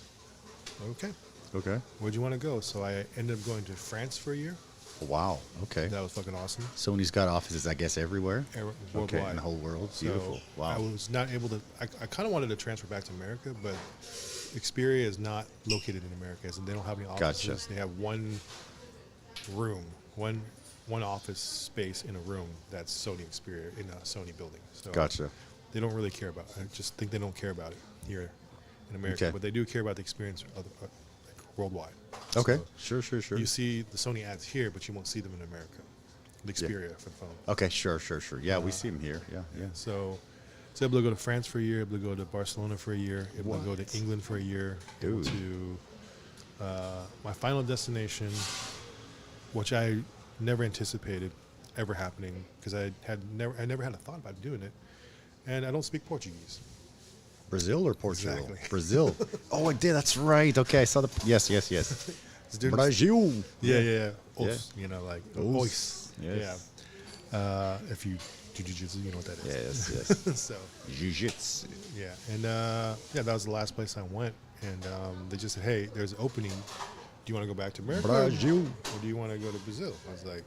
okay, Okay. where'd you want to go? So I ended up going to France for a year. Wow. Okay. That was fucking awesome. Sony's got offices, I guess, everywhere. Worldwide. Okay, in the whole world. So Beautiful. Wow. I was not able to, I kind of wanted to transfer back to America, but Xperia is not located in America, and they don't have any offices. Gotcha. They have one room, one office space in a room that's Sony Xperia in a Sony building. So Gotcha. they don't really care about it. I just think they don't care about it here in America, Okay. but they do care about the experience worldwide. Okay. So Sure. you see the Sony ads here, but you won't see them in America. The Xperia for the phone. Okay, sure. Yeah, we see them here. Yeah. So I was able to go to France for a year, able to go to Barcelona for a year, able to go to England for a year, able Dude. to my final destination, which I never anticipated ever happening because I never had a thought about doing it, and I don't speak Portuguese. Brazil or Portugal? Exactly. Brazil. Oh, I did. That's right. Okay, I saw the. Yes. Dude, Brazil. Yeah. Yeah. Os, like Os. ois. Yes. Yeah. If you do jiu-jitsu, you know what that is. Yes. So Jiu-jitsu. yeah, and that was the last place I went, and they just said, hey, there's an opening. Do you want to go back to America? Brazil. Or do you want to go to Brazil? I was like,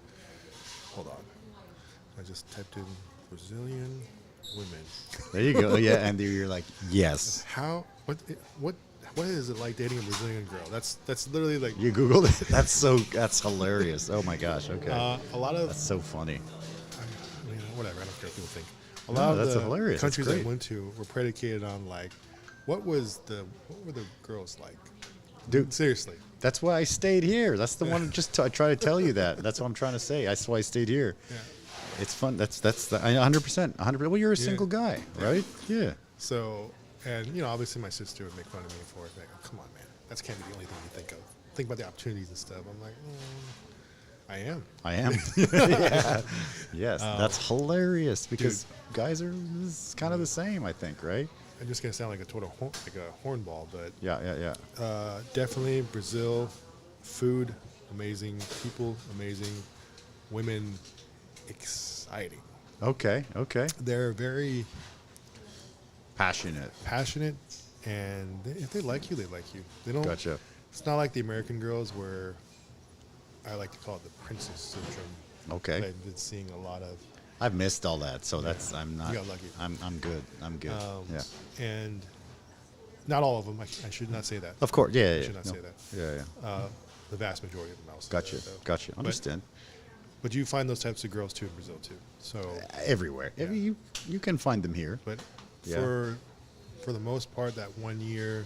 hold on. I just typed in Brazilian women. There you go. Yeah, and you're like, yes. What is it like dating a Brazilian girl? That's literally like You Googled it. That's hilarious. Oh my gosh. Okay. a lot of That's so funny. whatever. I don't care what people think. A No, lot of that's the hilarious. That's countries I great. went to were predicated on like, what were the girls like? Dude, Seriously. that's why I stayed here. That's the one. I try to tell you that. That's what I'm trying to say. That's why I stayed here. Yeah. It's fun. That's 100%. 100%. Well, you're a single guy, right? Yeah. So, and obviously my sister would make fun of me for it. Like, oh, come on, man, that can't be the only thing you think of. Think about the opportunities and stuff. I'm like, I am. Yeah. Yes. That's hilarious because guys are kind of the same, I think, right? I'm just gonna sound like a total hornball, but Yeah. definitely Brazil, food amazing, people amazing, women exciting. Okay. They're very Passionate. passionate, and if they like you, they like you. They don't. Gotcha. It's not like the American girls where I like to call it the princess syndrome. Okay. I've been seeing a lot of. I've missed all that, so I'm not. You got lucky. I'm good. Yeah. And Not all of them. I should not say that. Of course, yeah, I should not say that. Yeah. The vast majority of them, I'll say Gotcha. that, though. Gotcha. Understand. But you find those types of girls too in Brazil too. So Everywhere. Yeah. You can find them here. But Yeah. for the most part, that 1 year,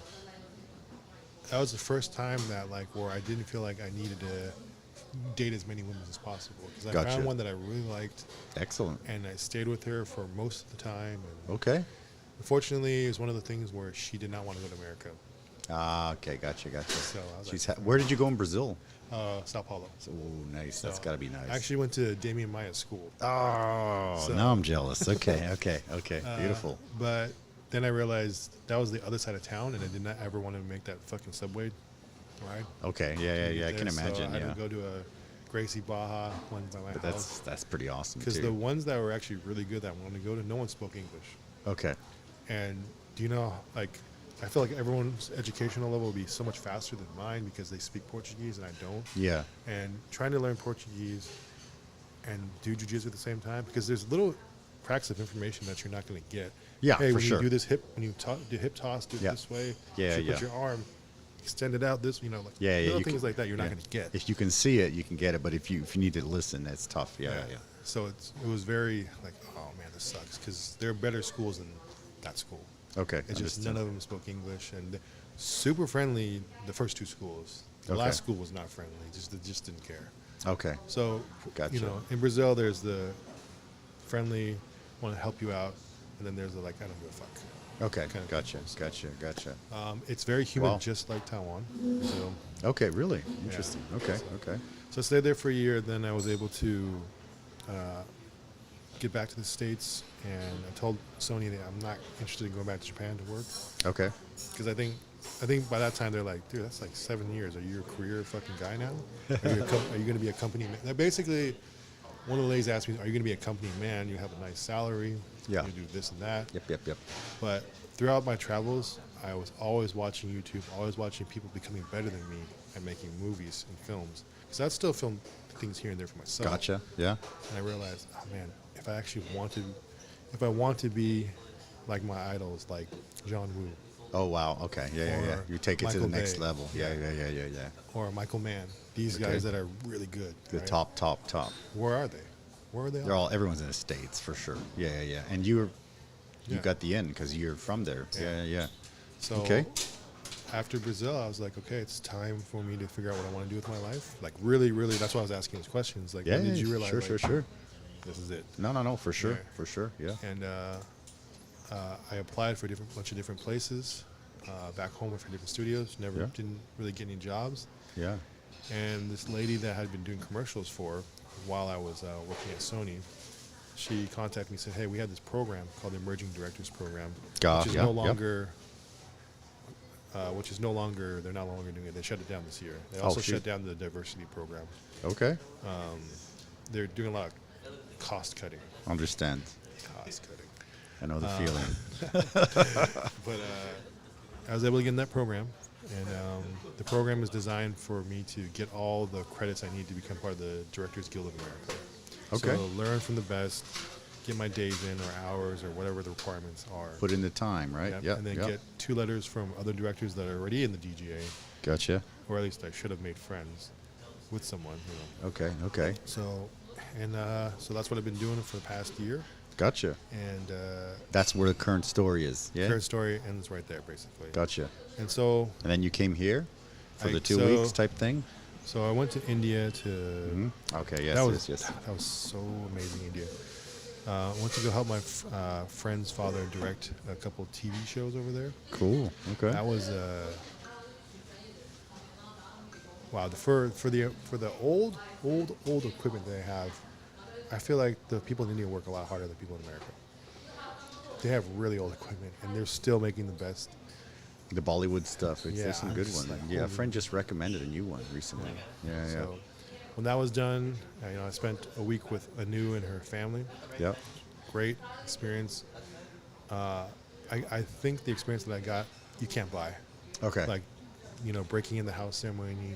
that was the first time that like where I didn't feel like I needed to date as many women as possible, because I Gotcha. found one that I really liked, Excellent. and I stayed with her for most of the time. And Okay. unfortunately, it was one of the things where she did not want to go to America. Okay. Gotcha. So I was She's where did you go in Brazil? Sao Paulo. Oh, nice. That's So got to be nice. I actually went to Damian Maya's school. Oh, So- now I'm jealous. Okay. Beautiful. But then I realized that was the other side of town, and I did not ever want to make that fucking subway ride. Okay. Yeah. I can imagine. So I Yeah. had to go to a Gracie Baja one by my But house. that's pretty awesome Because too. the ones that were actually really good that I wanted to go to, no one spoke English. Okay. And do you know, like, I feel like everyone's educational level would be so much faster than mine because they speak Portuguese and I don't. Yeah. And trying to learn Portuguese and do jiu-jitsu at the same time, because there's little cracks of information that you're not going to get. Yeah, hey, for when sure. you do this hip, when you do hip toss, do it Yeah. this way. Yeah, you yeah. put your arm, extend it out this, like Yeah. little you things can- like that you're not yeah. going to get. If you can see it, you can get it. But if you need to listen, that's tough. Yeah. So it was very like, oh man, this sucks, because there are better schools than that school. Okay. It's just understood. none of them spoke English, and super friendly. The first two schools. The Okay. last school was not friendly. They just didn't care. Okay. So Gotcha. in Brazil, there's the friendly, want to help you out, and then there's the like, I don't give a fuck. Okay. kind of Gotcha. people. Gotcha. It's very humid, Wow. just like Taiwan. So, Okay. Really interesting. Okay. so I stayed there for a year. Then I was able to get back to the States, and I told Sony that I'm not interested in going back to Japan to work, Okay. because I think by that time they're like, dude, that's like 7 years. Are you a career fucking guy now? Are you going to be a company man? Now, basically, one of the ladies asked me, are you going to be a company man? You have a nice salary. Yeah. You do this and that. Yep. But throughout my travels, I was always watching YouTube, always watching people becoming better than me at making movies and films. Because I still film things here and there for myself. Gotcha. Yeah. And I realized, oh man, if I want to be like my idols, like John Woo Oh wow. Okay. Yeah. Or You take it to Michael the next Bay. level. Yeah. or Michael Mann, these Okay. guys that are really good. The right? top. Where are they? Where are they? They're all. Everyone's in the States for sure. Yeah. And you Yeah. got the end because you're from there. Yeah. So Okay. after Brazil, I was like, okay, it's time for me to figure out what I want to do with my life. Like really, that's why I was asking these questions. Like, Yeah. when did you realize? Sure. like, This is it. No. For sure. Yeah. For sure. Yeah. And I applied for a bunch of different places. Back home for different studios. Yeah. Didn't really get any jobs. Yeah. And this lady that I had been doing commercials for while I was working at Sony, she contacted me and said, hey, we had this program called the Emerging Directors Program, which is yeah, no longer, they're not longer doing it. They shut it down this year. They also shoot. shut down the diversity program. Okay. They're doing a lot of cost cutting. Understand. Cost cutting. I know the feeling. But I was able to get in that program, and the program is designed for me to get all the credits I need to become part of the Directors Guild of America. Okay. So learn from the best, get my days in or hours or whatever the requirements are. Put in the time, right? Yep, Yeah. and then get 2 letters from other directors that are already in the DGA, Gotcha. or at least I should have made friends with someone. Okay. So that's what I've been doing for the past year. Gotcha. And That's where the current story is. Yeah. current story ends right there, basically. Gotcha. And so And then you came here for the 2 so- weeks type thing. So I went to India to. Okay. Yes. that was yes. that was so amazing, India. I went to go help my friend's father direct a couple TV shows over there. Cool. Okay. That was wow. For the old equipment they have, I feel like the people in India work a lot harder than people in America. They have really old equipment, and they're still making the best. The Bollywood stuff. Yeah, There's some I'm good just ones. like, Yeah. A holy- friend just recommended a new one recently. Yeah. So when that was done, I spent a week with Anu and her family. Yeah. Great experience. I think the experience that I got, you can't buy. Okay. Like, breaking in the house ceremony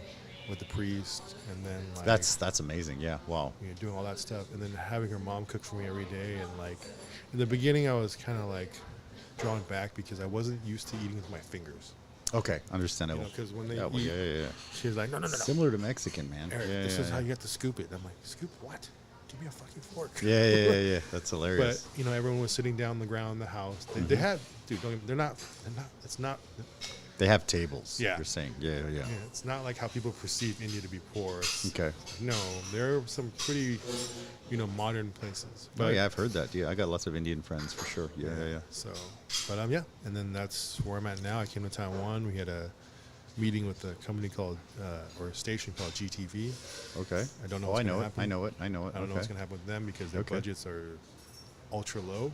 with the priest, and then like That's amazing. Yeah. Wow. doing all that stuff, and then having her mom cook for me every day, and like in the beginning I was kind of like, drawn back because I wasn't used to eating with my fingers. Okay, understandable. Because when they Yeah, well, eat, yeah. she was like, no. Similar to Mexican, man. Eric, Yeah, this yeah, is how yeah. you have to scoop it. I'm like, scoop what? Give me a fucking fork. Yeah. That's hilarious. But, everyone was sitting down on the ground in the house. They had, dude, they're not, it's not. They have tables. Yeah. You're saying. Yeah. Yeah, it's not like how people perceive India to be poor. Okay. No, there are some pretty, modern places. But, Oh yeah, I've heard that. Yeah, I got lots of Indian friends for sure. Yeah. So, but yeah, and then that's where I'm at now. I came to Taiwan. We had a meeting with a company called, or a station called GTV. Okay. I don't know Oh, what's I know gonna it. happen. I know it. I don't know Okay. what's going to happen with them because their Okay. budgets are ultra low.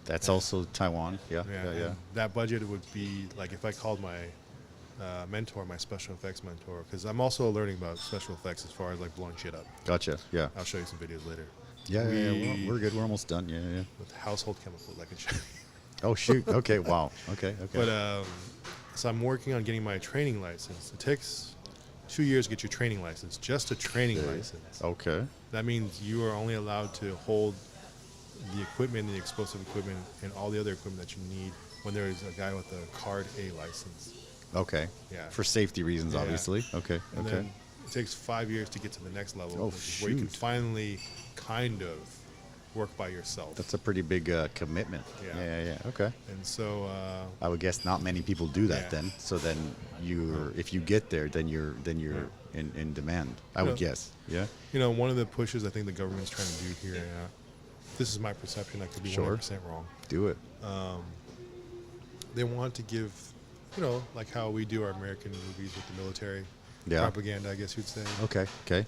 That's also Taiwan. Yeah. and that budget would be like if I called my mentor, my special effects mentor, because I'm also learning about special effects as far as like blowing shit up. Gotcha. Yeah. I'll show you some videos later. Yeah. Well, we're good. We're almost done. Yeah. With household chemicals, I can show you. Oh shoot. Okay. Wow. Okay. But so I'm working on getting my training license. It takes 2 years to get your training license, just a training license. Okay. That means you are only allowed to hold the equipment, the explosive equipment, and all the other equipment that you need when there is a guy with a Card A license. Okay. Yeah. For safety reasons, Yeah. obviously. Okay. And Okay. then it takes 5 years to get to the next level, Oh, which is where you can shoot. finally kind of work by yourself. That's a pretty big commitment. Yeah. Yeah. Okay. And so, I would guess not many people do that Yeah. then. So then if you get there, then you're in demand. I would guess. Yeah. one of the pushes I think the government's trying to do here, this is my perception, I could be Sure. 100% wrong. Do it. They want to give, like how we do our American movies with the military Yeah. propaganda, I guess you'd say. Okay. Okay.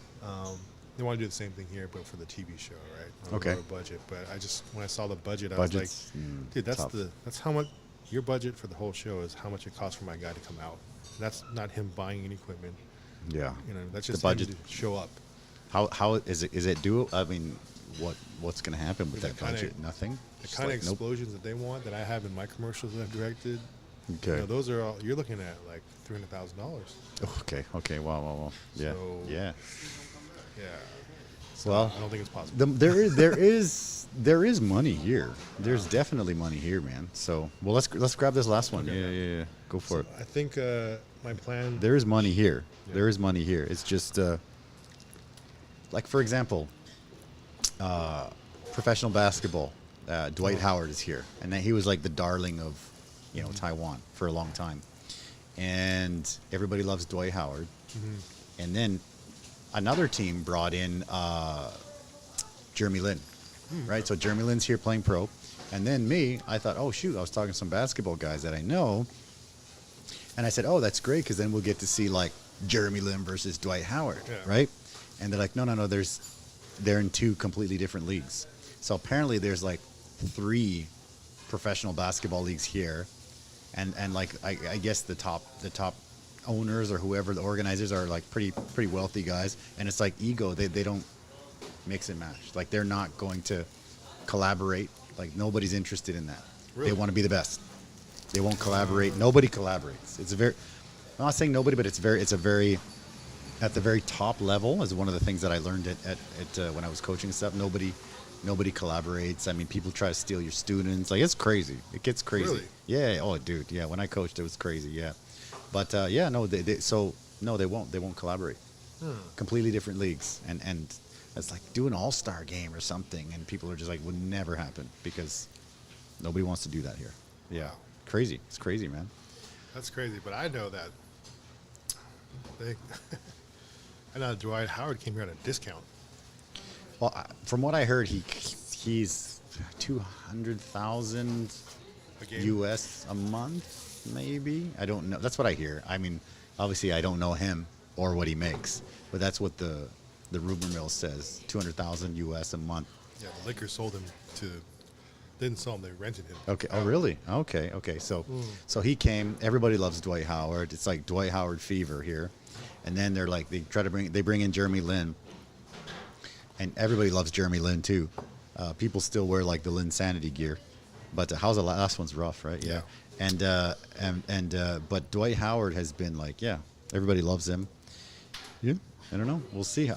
They want to do the same thing here, but for the TV show, right? On a Okay. lower budget. But when I saw the budget, I Budgets, was like, dude, tough. that's how much your budget for the whole show is. How much it costs for my guy to come out. That's not him buying any equipment. Yeah. That's just The budget. him to show up. How is it doable? I mean, what's going to happen with The that kinda- budget? Nothing. The Just kind of like, nope. explosions that they want that I have in my commercials that I've directed. Okay. Those are all you're looking at like $300,000. Okay. Wow. Yeah. So- Yeah. Yeah. So Well, I don't think it's possible. there is money here. There's definitely money here, man. So let's grab this last one. Okay. Yeah. Go for it. I think my plan. There is money here. Yeah. There is money here. It's just like, for example, professional basketball. Dwight Howard is here, and then he was like the darling of Taiwan for a long time, and everybody loves Dwight Howard. And then another team brought in Jeremy Lin, right? So Jeremy Lin's here playing pro, and then me, I thought, oh shoot, I was talking to some basketball guys that I know, and I said, oh, that's great, because then we'll get to see like Jeremy Lin versus Dwight Howard, right? And they're like, no, they're in two completely different leagues. So apparently there's like 3 professional basketball leagues here, and like I guess the top owners or whoever the organizers are like pretty wealthy guys, and it's like ego. They don't mix and match. Like they're not going to collaborate. Like nobody's interested in that. Really? They want to be the best. They won't collaborate. Nobody collaborates. I'm not saying nobody, but it's a very at the very top level is one of the things that I learned at when I was coaching and stuff. Nobody collaborates. I mean, people try to steal your students. Like, it's crazy. It gets crazy. Really? Yeah. Oh, dude. Yeah. When I coached, it was crazy. Yeah. But no, they won't collaborate. Completely different leagues, and it's like do an all-star game or something, and people are just like, would never happen because nobody wants to do that here. Yeah. Crazy. It's crazy, man. That's crazy, but I know that. I know Dwight Howard came here at a discount. Well, from what I heard, he's 200,000 A game? US a month, maybe. I don't know. That's what I hear. I mean, obviously, I don't know him or what he makes, but that's what the rumor mill says: 200,000 US a month. Yeah, the Lakers sold him to. Didn't sell him; they rented him. Okay. Oh, really? Okay. So he came. Everybody loves Dwight Howard. It's like Dwight Howard fever here, and then they're like they bring in Jeremy Lin. And everybody loves Jeremy Lin too. People still wear like the Linsanity gear, but how's the last one's rough, right? Yeah. But Dwight Howard has been like, everybody loves him. Yeah, I don't know. We'll see.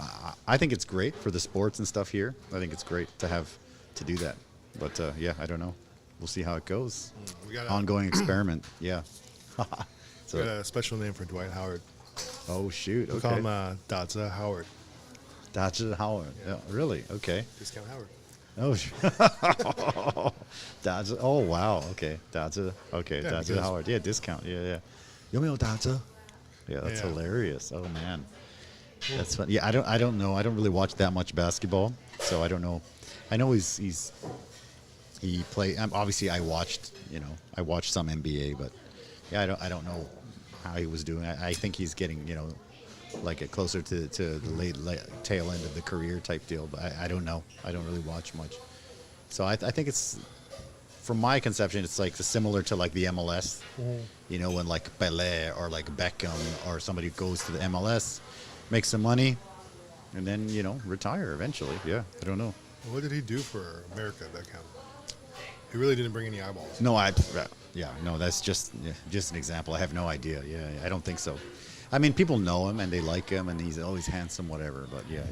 I think it's great for the sports and stuff here. I think it's great to do that. But I don't know. we'll see how it goes. We got Ongoing experiment. Yeah. So, we got a special name for Dwight Howard. Oh shoot. We call him Daza Howard. Daza Howard. Yeah, really? Okay. Discount Howard. Oh, Daza. Oh wow. Okay. Daza. Okay. Yeah, Daza Howard. Yeah, discount. Yeah. 有没有打折? Yeah, that's hilarious. Oh man. That's fun. Yeah, I don't know. I don't really watch that much basketball, so I don't know. I know he played. Obviously, I watched some NBA, but yeah, I don't know how he was doing. I think he's getting like closer to the late tail end of the career type deal. But I don't know. I don't really watch much. So I think it's, from my conception, it's like similar to like the MLS. When like Pelé or like Beckham or somebody goes to the MLS, makes some money, and then retire eventually. Yeah, I don't know. What did he do for America, Beckham? He really didn't bring any eyeballs. No, that's just an example. I have no idea. Yeah, I don't think so. I mean, people know him and they like him, and he's always handsome, whatever. But yeah.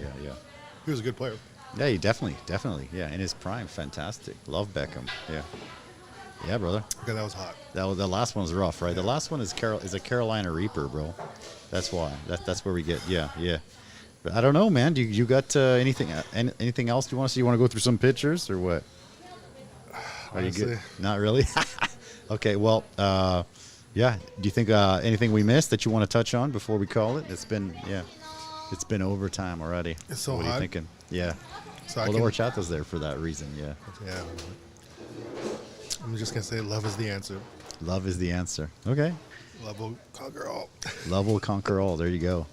He was a good player. Yeah, he definitely. Yeah, in his prime, fantastic. Love Beckham. Yeah, brother. Okay, that was hot. The last one was rough, right? Yeah. The last one is a Carolina Reaper, bro. That's why. That's where we get. Yeah. But I don't know, man. Do you got anything else you want to see? You want to go through some pictures or what? Are you good? Not really. Okay. Well, yeah. Do you think anything we missed that you want to touch on before we call it? It's been overtime already. It's so hot. What are you thinking? Yeah. So the horchata's there for that reason. Yeah. Yeah. I'm just gonna say, love is the answer. Love is the answer. Okay. Love will conquer all. Love will conquer all. There you go.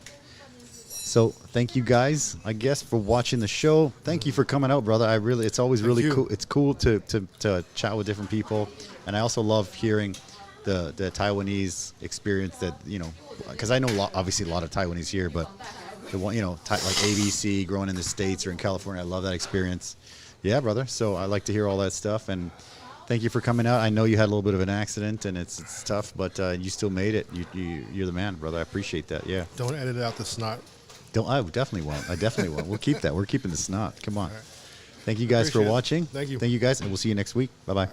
So thank you guys, I guess, for watching the show. Thank you for coming out, brother. It's always really cool. It's cool to chat with different people, and I also love hearing the Taiwanese experience that because I know obviously a lot of Taiwanese here, but the one like ABC, growing in the States or in California, I love that experience. Yeah, brother. So I like to hear all that stuff, and thank you for coming out. I know you had a little bit of an accident, and it's tough, but you still made it. You're the man, brother. I appreciate that. Yeah. Don't edit out the snot. I definitely won't. We'll keep that. We're keeping the snot. Come on. Right. Thank you guys for watching. Thank you. Thank you guys, and we'll see you next week. Bye-bye.